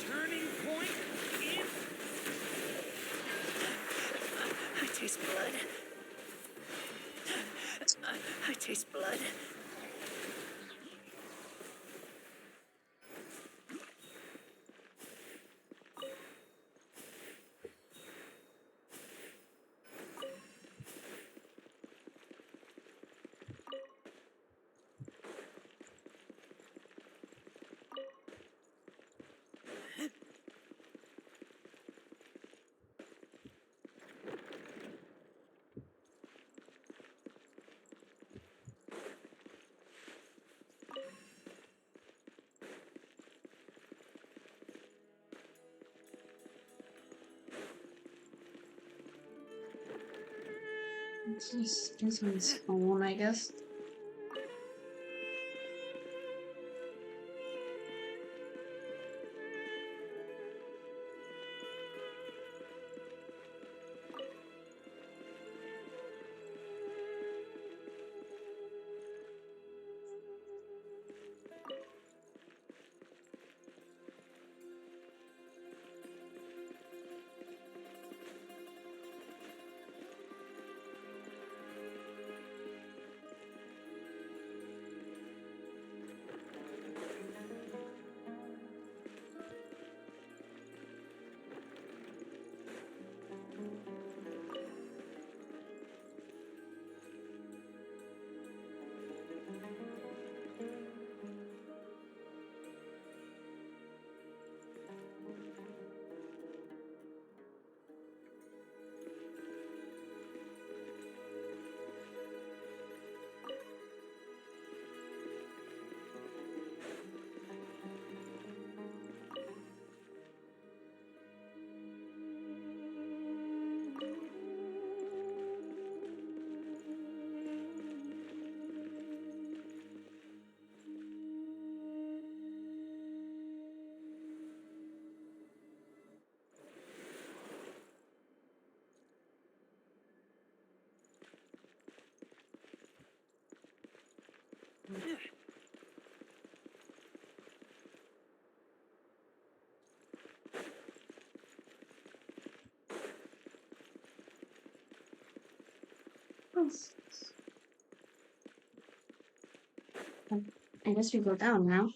Turning point in. I taste blood. I taste blood. It's just using his phone, I guess. I guess we go down now.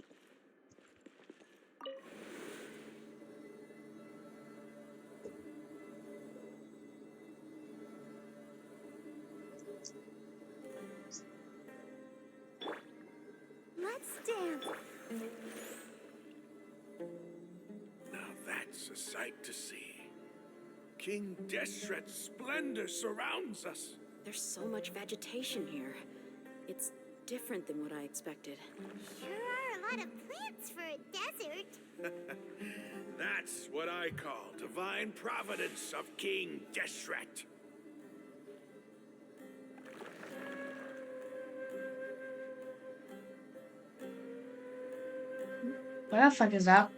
Let's dance. Now that's a sight to see. King Deshret's splendor surrounds us. There's so much vegetation here. It's different than what I expected. Sure are a lot of plants for a desert. That's what I call divine providence of King Deshret. What the fuck is that?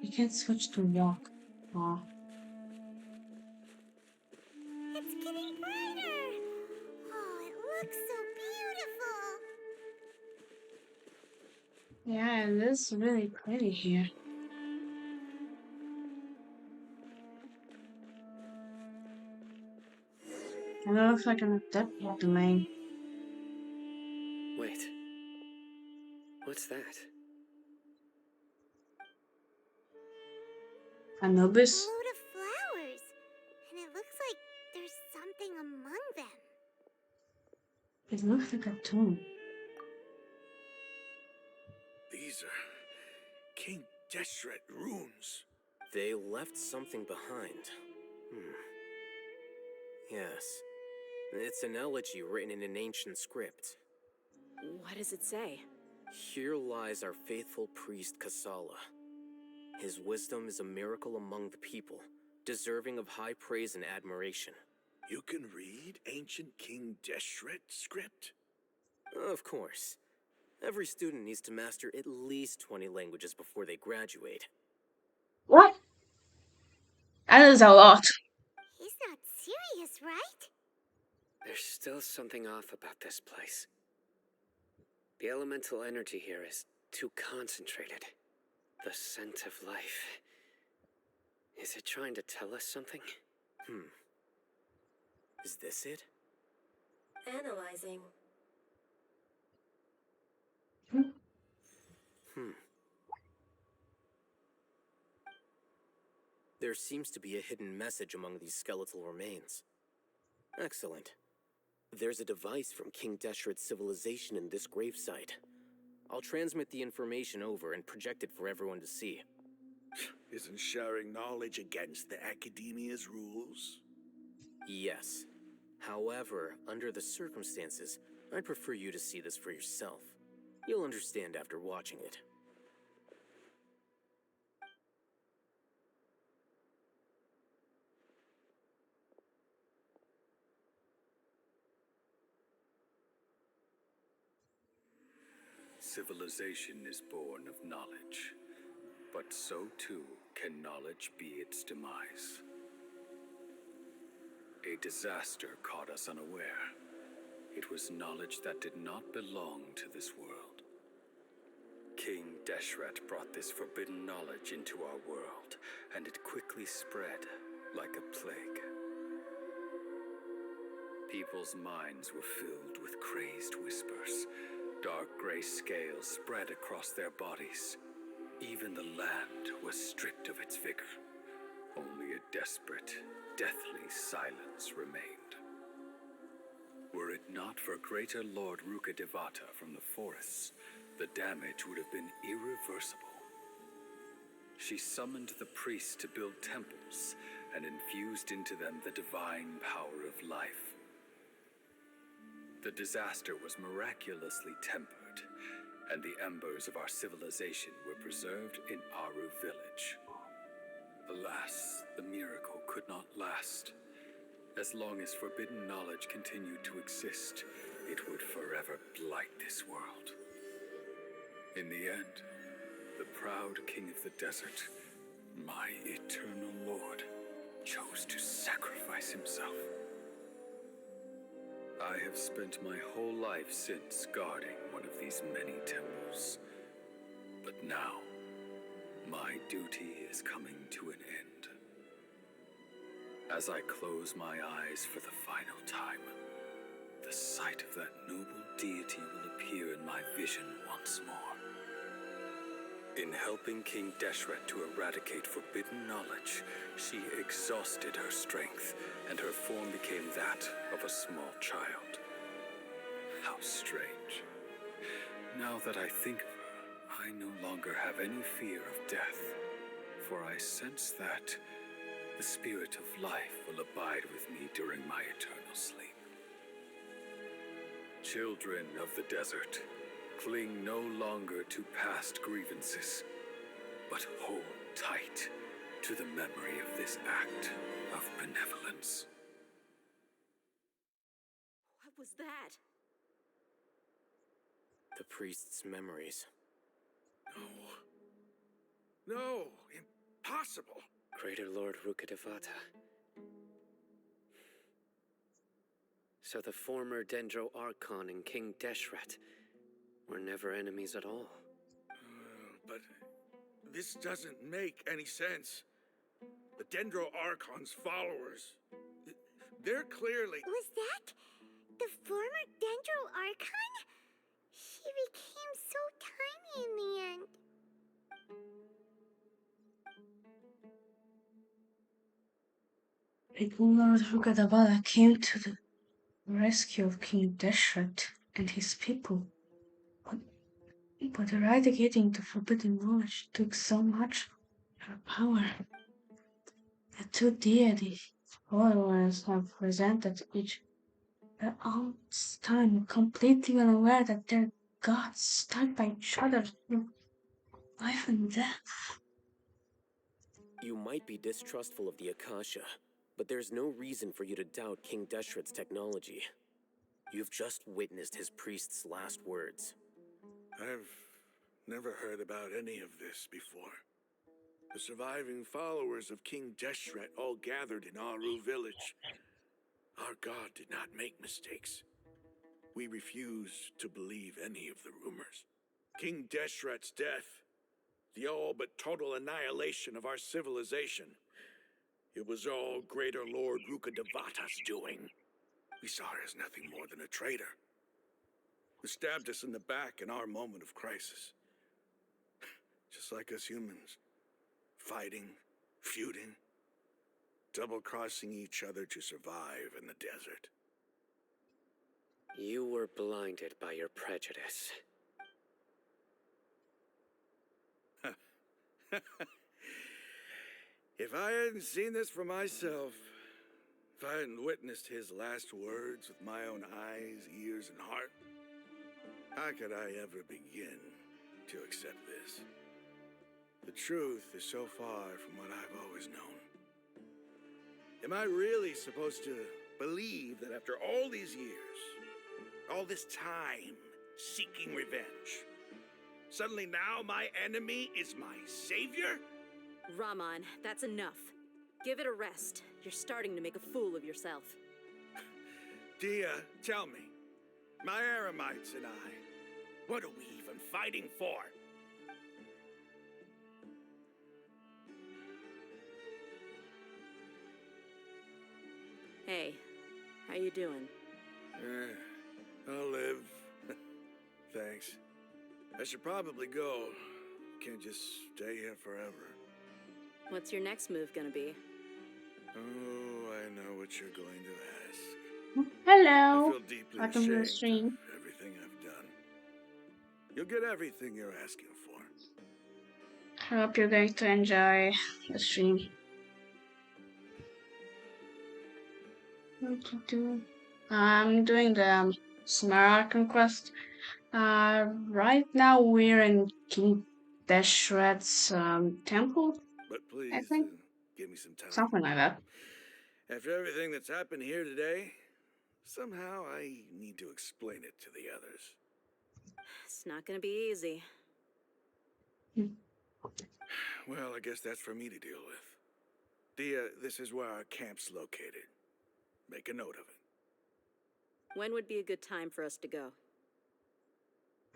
You can't switch to walk. Aw. It's getting brighter. Oh, it looks so beautiful. Yeah, it is really pretty here. I don't know if I can adapt the lane. What's that? Anubis. A load of flowers. And it looks like there's something among them. It looks like a tomb. These are King Deshret runes. They left something behind. Yes. It's an elegy written in an ancient script. What does it say? Here lies our faithful priest Kasala. His wisdom is a miracle among the people, deserving of high praise and admiration. You can read ancient King Deshret script? Of course. Every student needs to master at least 20 languages before they graduate. What? That is a lot. He's not serious, right? There's still something off about this place. The elemental energy here is too concentrated. The scent of life. Is it trying to tell us something? Is this it? Analyzing. There seems to be a hidden message among these skeletal remains. Excellent. There's a device from King Deshret's civilization in this gravesite. I'll transmit the information over and project it for everyone to see. Isn't sharing knowledge against the Academia's rules? Yes. However, under the circumstances, I'd prefer you to see this for yourself. You'll understand after watching it. Civilization is born of knowledge, but so too can knowledge be its demise. A disaster caught us unaware. It was knowledge that did not belong to this world. King Deshret brought this forbidden knowledge into our world, and it quickly spread like a plague. People's minds were filled with crazed whispers. Dark gray scales spread across their bodies. Even the land was stripped of its vigor. Only a desperate, deathly silence remained. Were it not for greater Lord Rukkhadevata from the forests, the damage would have been irreversible. She summoned the priests to build temples and infused into them the divine power of life. The disaster was miraculously tempered, and the embers of our civilization were preserved in Aru village. Alas, the miracle could not last. As long as forbidden knowledge continued to exist, it would forever blight this world. In the end, the proud king of the desert, my eternal lord, chose to sacrifice himself. I have spent my whole life since guarding one of these many temples. But now, my duty is coming to an end. As I close my eyes for the final time, the sight of that noble deity will appear in my vision once more. In helping King Deshret to eradicate forbidden knowledge, she exhausted her strength, and her form became that of a small child. How strange. Now that I think of her, I no longer have any fear of death, for I sense that the spirit of life will abide with me during my eternal sleep. Children of the desert, cling no longer to past grievances, but hold tight to the memory of this act of benevolence. What was that? The priest's memories. No. No, impossible. Greater Lord Rukkhadevata. So the former Dendro Archon and King Deshret were never enemies at all. But this doesn't make any sense. The Dendro Archon's followers, they're clearly... Was that the former Dendro Archon? He became so tiny in the end. Big Lord Rugadabala came to the rescue of King Deshret and his people. But eradicating the forbidden knowledge took so much of her power. The two deities followers have presented each at all this time, completely unaware that their gods stand by each other through life and death. You might be distrustful of the Akasha, but there's no reason for you to doubt King Deshret's technology. You've just witnessed his priest's last words. I've never heard about any of this before. The surviving followers of King Deshret all gathered in Aru village. Our god did not make mistakes. We refuse to believe any of the rumors. King Deshret's death, the all but total annihilation of our civilization, it was all Greater Lord Rukadevata's doing. We saw her as nothing more than a traitor, who stabbed us in the back in our moment of crisis. Just like us humans. Fighting, feuding, double-crossing each other to survive in the desert. You were blinded by your prejudice. If I hadn't seen this for myself, if I hadn't witnessed his last words with my own eyes, ears, and heart, how could I ever begin to accept this? The truth is so far from what I've always known. Am I really supposed to believe that after all these years, all this time seeking revenge, suddenly now my enemy is my savior? Raman, that's enough. Give it a rest. You're starting to make a fool of yourself. Dia, tell me, my Aramites and I, what are we even fighting for? Hey, how you doing? I'll live. Thanks. I should probably go. Can't just stay here forever. What's your next move gonna be? Oh, I know what you're going to ask. I Hello. feel deeply Welcome to the ashamed stream. of everything I've done. You'll get everything you're asking for. I hope you're going to enjoy the stream. What to do? I'm doing the Sumeru conquest. Right now we're in King Deshret's temple, But I please, think. give me some time. Something like that. After everything that's happened here today, somehow I need to explain it to the others. It's not gonna be easy. Well, I guess that's for me to deal with. Dia, this is where our camp's located. Make a note of it. When would be a good time for us to go?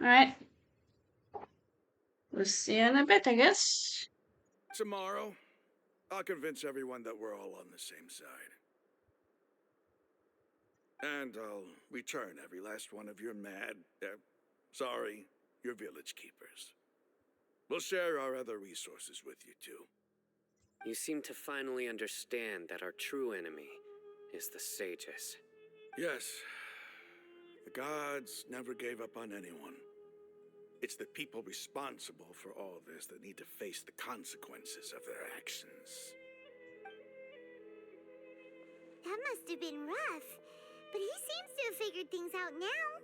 Alright. We'll see you in a bit, I guess. Tomorrow, I'll convince everyone that we're all on the same side. And I'll return every last one of your your village keepers. We'll share our other resources with you too. You seem to finally understand that our true enemy is the sages. Yes, the gods never gave up on anyone. It's the people responsible for all this that need to face the consequences of their actions. That must have been rough, but he seems to have figured things out now.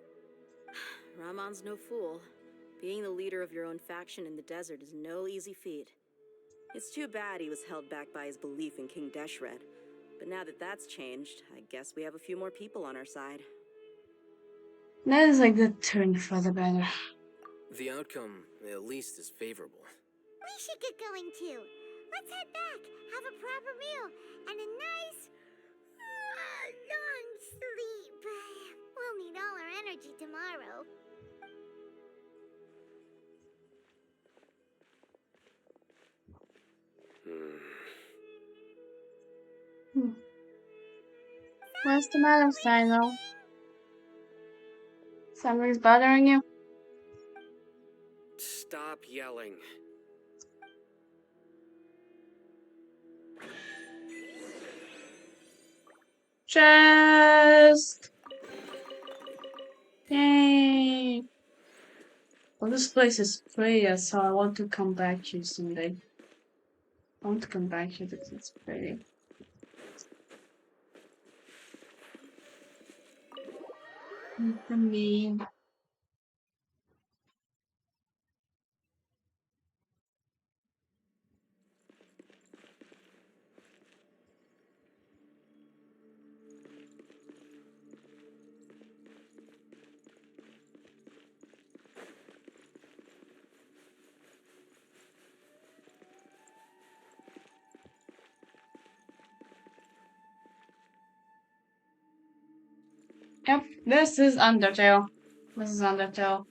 Raman's no fool. Being the leader of your own faction in the desert is no easy feat. It's too bad he was held back by his belief in King Deshret. But now that that's changed, I guess we have a few more people on our side. That is a good turn for the better. The outcome, at least, is favorable. We should get going too. Let's head back, have a proper meal, and a nice, long sleep. We'll need all our energy tomorrow. What's the matter, Sino? Something's bothering you? Chest! Yay! Well, this place is pretty, so I want to come back here someday. I want to come back here because it's pretty. For me. Yep, this is Undertale. This is Undertale.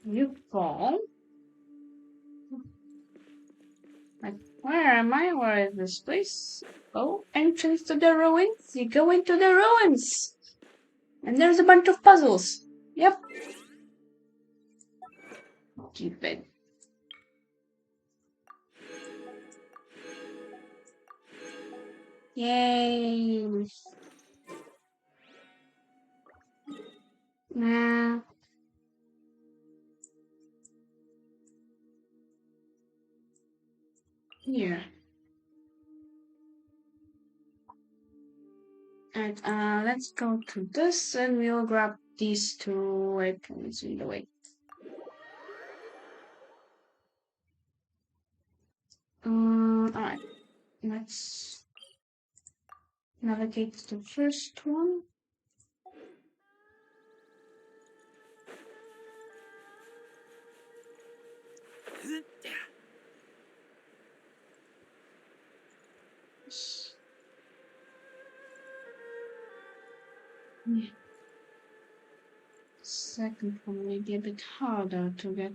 You fall? Like, where am I? Where is this place? Oh, entrance to the ruins? You go into the ruins! And there's a bunch of puzzles. Yep. Keep it. Yay! Nah. Here. And let's go to this and we'll grab these two weapons in the way. Alright. Let's navigate to the first one. Yeah. Second one may be a bit harder to get.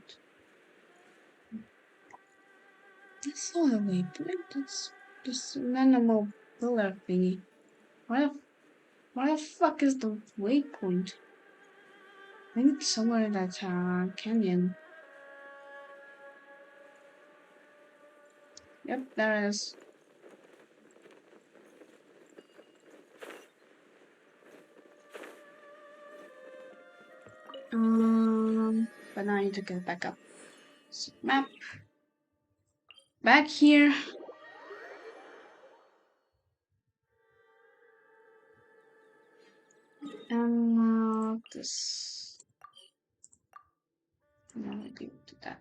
That's not a waypoint, that's just an animal pillar thingy. Why the fuck is the waypoint? I think it's somewhere in that canyon. Yep, there it is. But now I need to get back up. So, map. Back here. And now this. Now I go to that.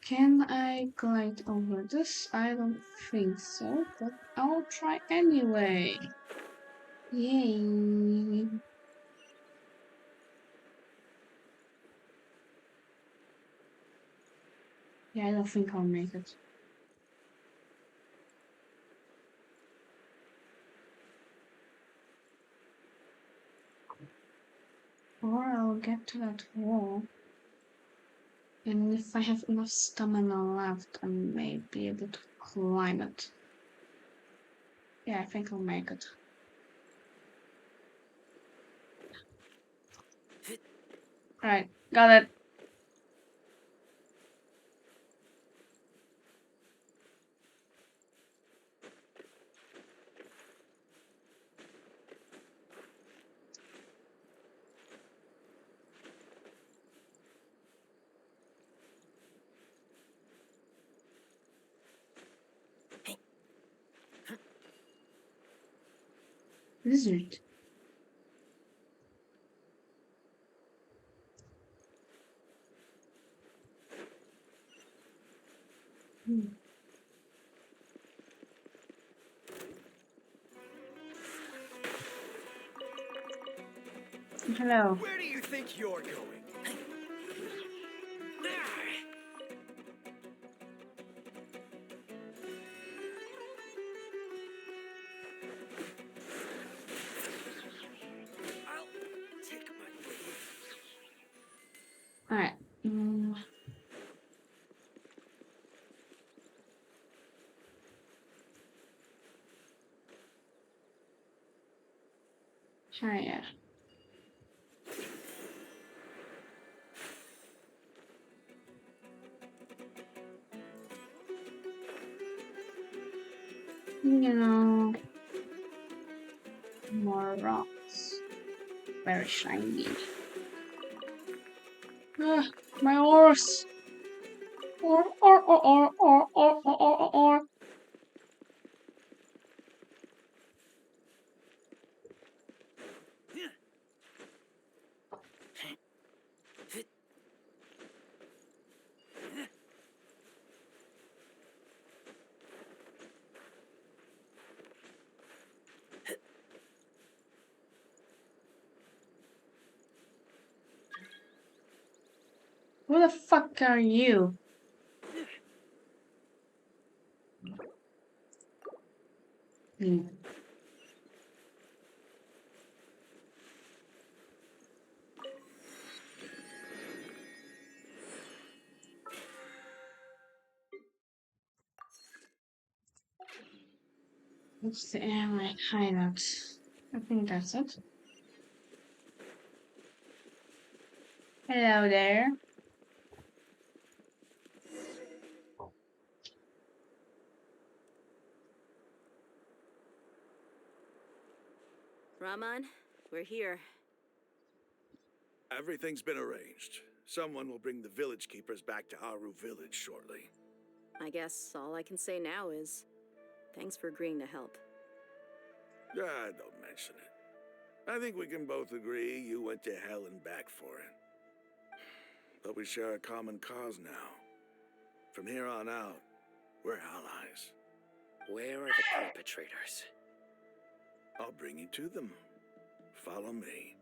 Can I glide over this? I don't think so, but I'll try anyway. Yay. Yeah, I don't think I'll make it. Or I'll get to that wall. And if I have enough stamina left, I may be able to climb it. Yeah, I think I'll make it. Alright, got it. Lizard. Hello. Where do you think you're going? I'll take my leave. Alright. Hiya. You know, more rocks. Very shiny. My horse. Or. Who the fuck are you? What's the airline hideout? I think that's it. Hello there. Raman, we're here. Everything's been arranged. Someone will bring the village keepers back to Aru village shortly. I guess all I can say now is thanks for agreeing to help. Don't mention it. I think we can both agree you went to hell and back for it. But we share a common cause now. From here on out, we're allies. Where are the perpetrators? I'll bring you to them. Follow me.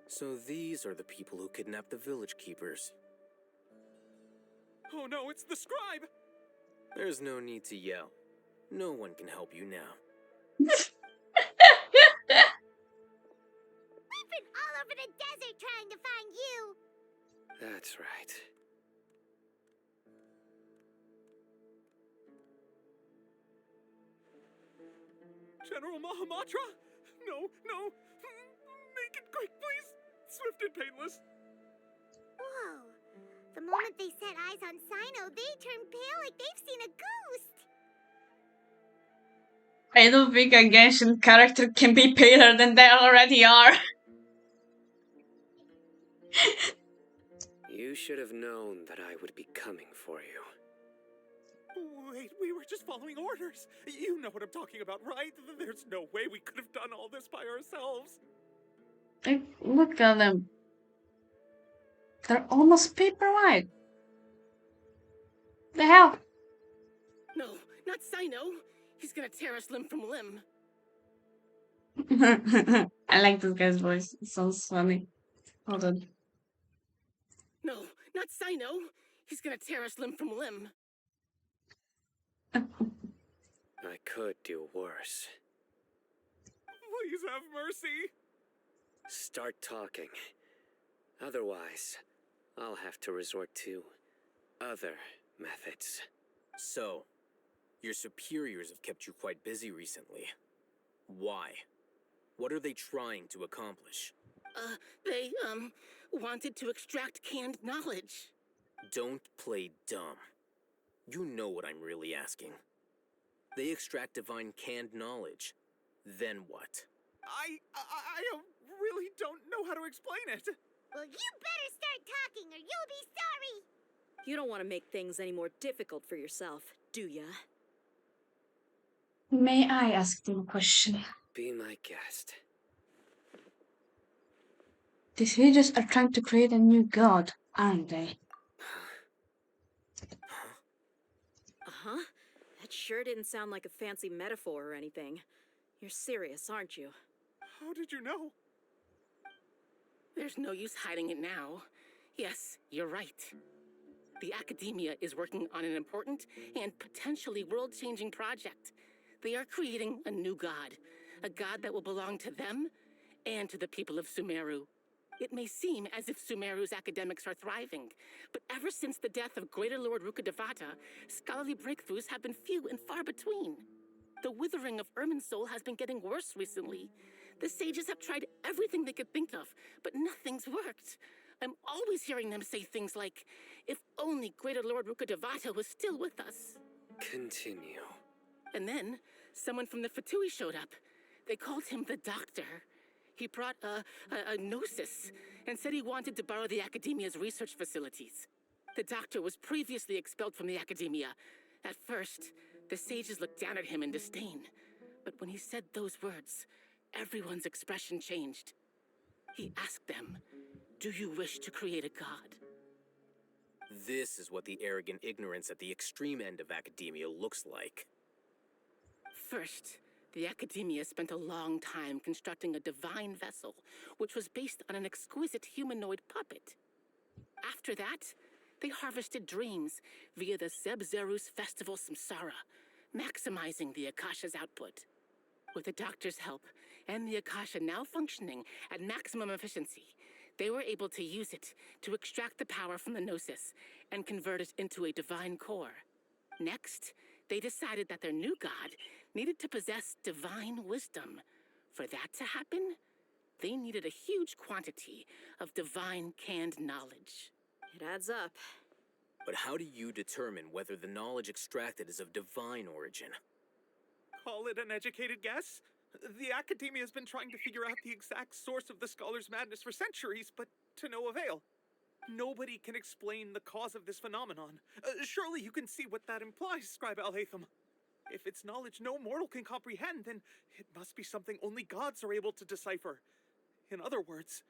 So these are the people who kidnapped the village keepers. Oh no, it's the scribe! There's no need to yell. No one can help you now. We've been all over the desert trying to find you. That's right. General Mahamatra? No, no! Make it quick, please! Swift and painless. Whoa. The moment they set eyes on Sino, they turn pale like they've seen a ghost. I don't think a Genshin character can be paler than they already are. You should have known that I would be coming for you. Wait, we were just following orders. You know what I'm talking about, right? There's no way we could have done all this by ourselves. Like, look at them. They're almost paper white. The hell? No, not Sino. He's gonna tear us limb from limb. I like this guy's voice. It sounds funny. Hold on. No, not Sino. He's gonna tear us limb from limb. I could do worse. Please have mercy. Start talking. Otherwise, I'll have to resort to other methods. So, your superiors have kept you quite busy recently. Why? What are they trying to accomplish? They, wanted to extract canned knowledge. Don't play dumb. You know what I'm really asking. They extract divine canned knowledge. Then what? I really don't know how to explain it. Well, you better start talking or you'll be sorry. You don't want to make things any more difficult for yourself, do ya? May I ask them a question? Be my guest. These villagers are trying to create a new god, aren't they? Uh-huh. That sure didn't sound like a fancy metaphor or anything. You're serious, aren't you? How did you know? There's no use hiding it now. Yes, you're right. The Academia is working on an important and potentially world-changing project. They are creating a new god. A god that will belong to them and to the people of Sumeru. It may seem as if Sumeru's academics are thriving, but ever since the death of Greater Lord Rukkhadevata, scholarly breakthroughs have been few and far between. The withering of Irminsul has been getting worse recently. The sages have tried everything they could think of, but nothing's worked. I'm always hearing them say things like, if only Greater Lord Rukkhadevata was still with us. Continue. And then, someone from the Fatui showed up. They called him the Doctor. He brought a gnosis and said he wanted to borrow the Academia's research facilities. The Doctor was previously expelled from the Academia. At first, the sages looked down at him in disdain. But when he said those words, everyone's expression changed. He asked them, "Do you wish to create a god?" This is what the arrogant ignorance at the extreme end of academia looks like. First, the Academia spent a long time constructing a divine vessel, which was based on an exquisite humanoid puppet. After that, they harvested dreams via the Zeb-Zerus Festival Samsara, maximizing the Akasha's output. With the Doctor's help, and the Akasha now functioning at maximum efficiency, they were able to use it to extract the power from the Gnosis and convert it into a divine core. Next, they decided that their new god needed to possess divine wisdom. For that to happen, they needed a huge quantity of divine canned knowledge. It adds up. But how do you determine whether the knowledge extracted is of divine origin? Call it an educated guess? The Academia has been trying to figure out the exact source of the Scholar's madness for centuries, but to no avail. Nobody can explain the cause of this phenomenon. Surely you can see what that implies, Scribe Al-Haytham. If it's knowledge no mortal can comprehend, then it must be something only gods are able to decipher. In other words,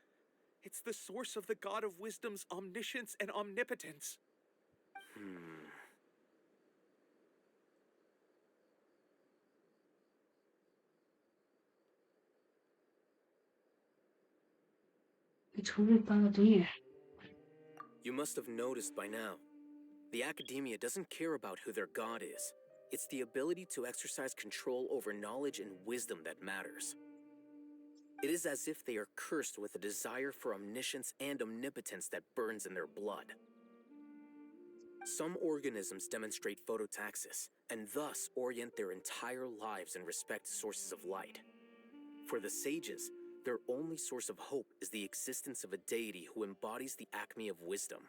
it's the source of the God of Wisdom's omniscience and omnipotence. It's really bad idea. You must have noticed by now. The Academia doesn't care about who their god is. It's the ability to exercise control over knowledge and wisdom that matters. It is as if they are cursed with a desire for omniscience and omnipotence that burns in their blood. Some organisms demonstrate phototaxis, and thus orient their entire lives in respect to sources of light. For the sages, their only source of hope is the existence of a deity who embodies the acme of wisdom.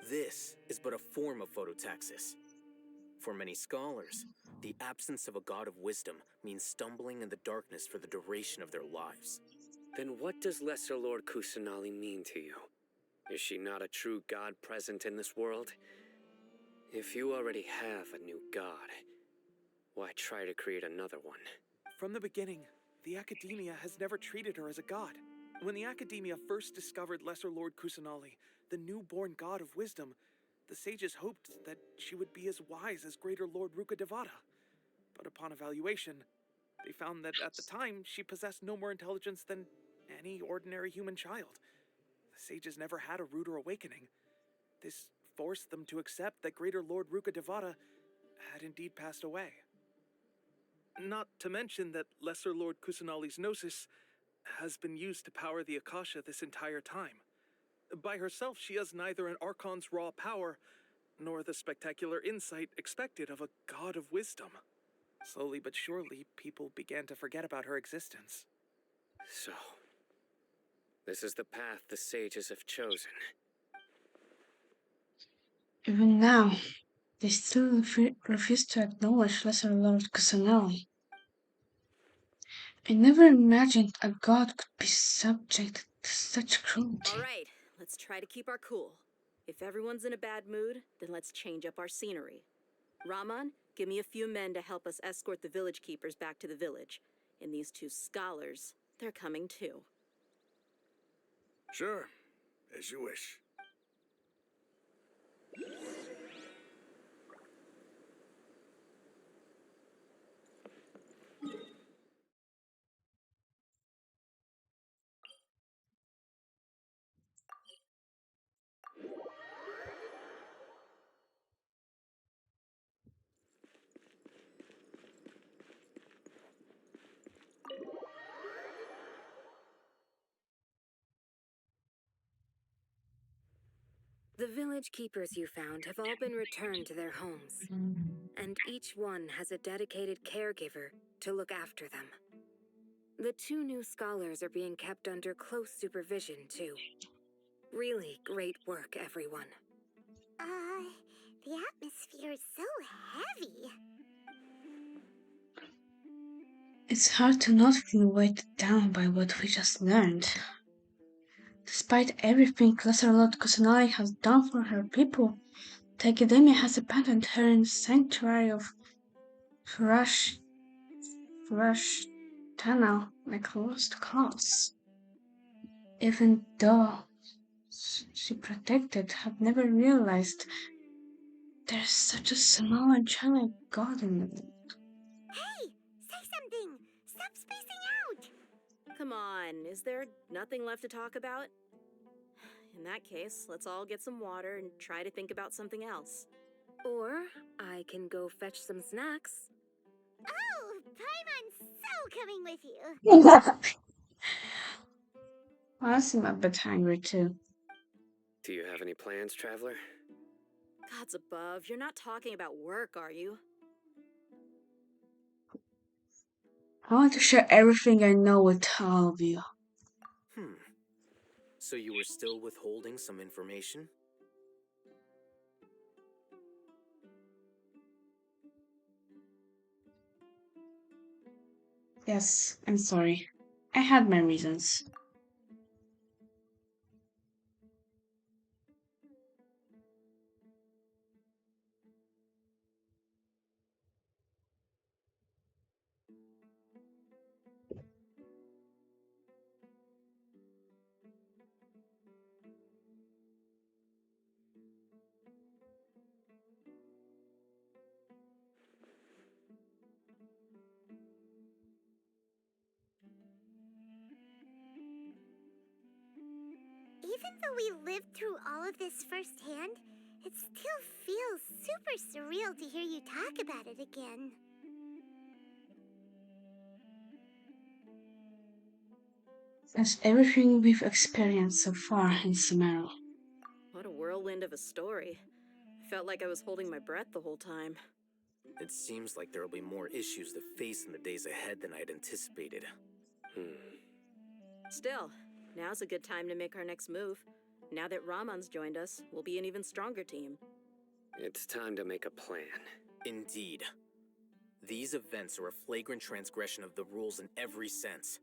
This is but a form of phototaxis. For many scholars, the absence of a god of wisdom means stumbling in the darkness for the duration of their lives. Then what does Lesser Lord Kusanali mean to you? Is she not a true god present in this world? If you already have a new god, why try to create another one? From the beginning, the Academia has never treated her as a god. When the Academia first discovered Lesser Lord Kusanali, the newborn god of wisdom, the sages hoped that she would be as wise as Greater Lord Rukkhadevata. But upon evaluation, they found that at the time she possessed no more intelligence than any ordinary human child. The sages never had a ruder awakening. This forced them to accept that Greater Lord Rukkhadevata had indeed passed away. Not to mention that Lesser Lord Kusanali's Gnosis has been used to power the Akasha this entire time. By herself, she has neither an archon's raw power, nor the spectacular insight expected of a god of wisdom. Slowly but surely, people began to forget about her existence. So, this is the path the sages have chosen. Even now, they still refuse to acknowledge Lesser Lord Kusanali. I never imagined a god could be subject to such cruelty. All right, let's try to keep our cool. If everyone's in a bad mood, then let's change up our scenery. Raman, give me a few men to help us escort the village keepers back to the village. And these two scholars, they're coming too. Sure, as you wish. The village keepers you found have all been returned to their homes, and each one has a dedicated caregiver to look after them. The two new scholars are being kept under close supervision, too. Really great work, everyone. The atmosphere is so heavy. It's hard to not feel weighted down by what we just learned. Despite everything Lesser Lord Kusanagi has done for her people, the Academia has abandoned her in the sanctuary of Rush Tunnel like a lost cause. Even though she protected, had never realized there's such a small angelic god in the world. Hey, say something. Stop spacing out. Come on, is there nothing left to talk about? In that case, let's all get some water and try to think about something else. Or I can go fetch some snacks. Oh, Paimon's so coming with you. Honestly, I'm a bit hungry too. Do you have any plans, Traveler? Gods above, you're not talking about work, are you? I want to share everything I know with all of you. So you were still withholding some information? Yes, I'm sorry. I had my reasons. Even though we lived through all of this firsthand, it still feels super surreal to hear you talk about it again. That's everything we've experienced so far in Sumeru. What a whirlwind of a story. I felt like I was holding my breath the whole time. It seems like there will be more issues to face in the days ahead than I had anticipated. Still, now's a good time to make our next move. Now that Ramon's joined us, we'll be an even stronger team. It's time to make a plan. Indeed. These events are a flagrant transgression of the rules in every sense.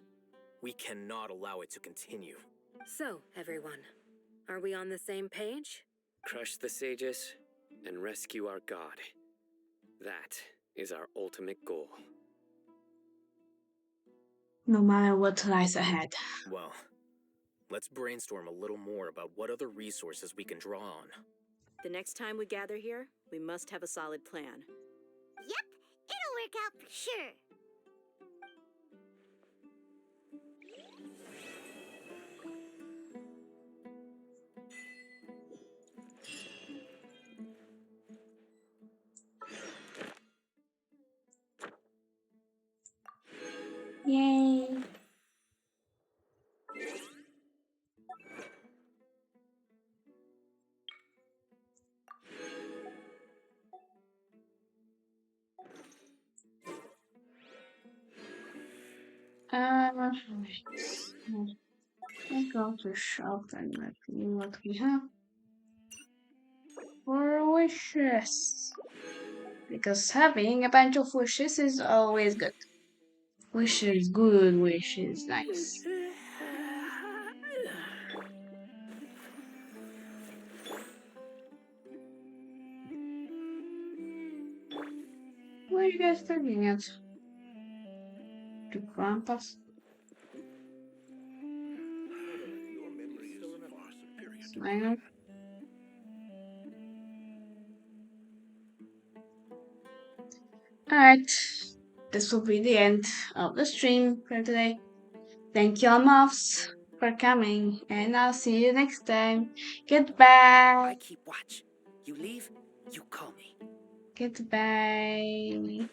We cannot allow it to continue. So, everyone, are we on the same page? Crush the sages and rescue our god. That is our ultimate goal. No matter what lies ahead. Well, let's brainstorm a little more about what other resources we can draw on. The next time we gather here, we must have a solid plan. Yep, it'll work out for sure. Yay! Let's go to shop and let's see what we have for wishes. Because having a bunch of wishes is always good. Wishes, good wishes, nice. What are you guys looking at? To grandpa's? Your memory is far superior to Smile. Alright, this will be the end of the stream for today. Thank you all moths for coming, and I'll see you next time. Goodbye. I keep watch. You leave, you call me. Goodbye.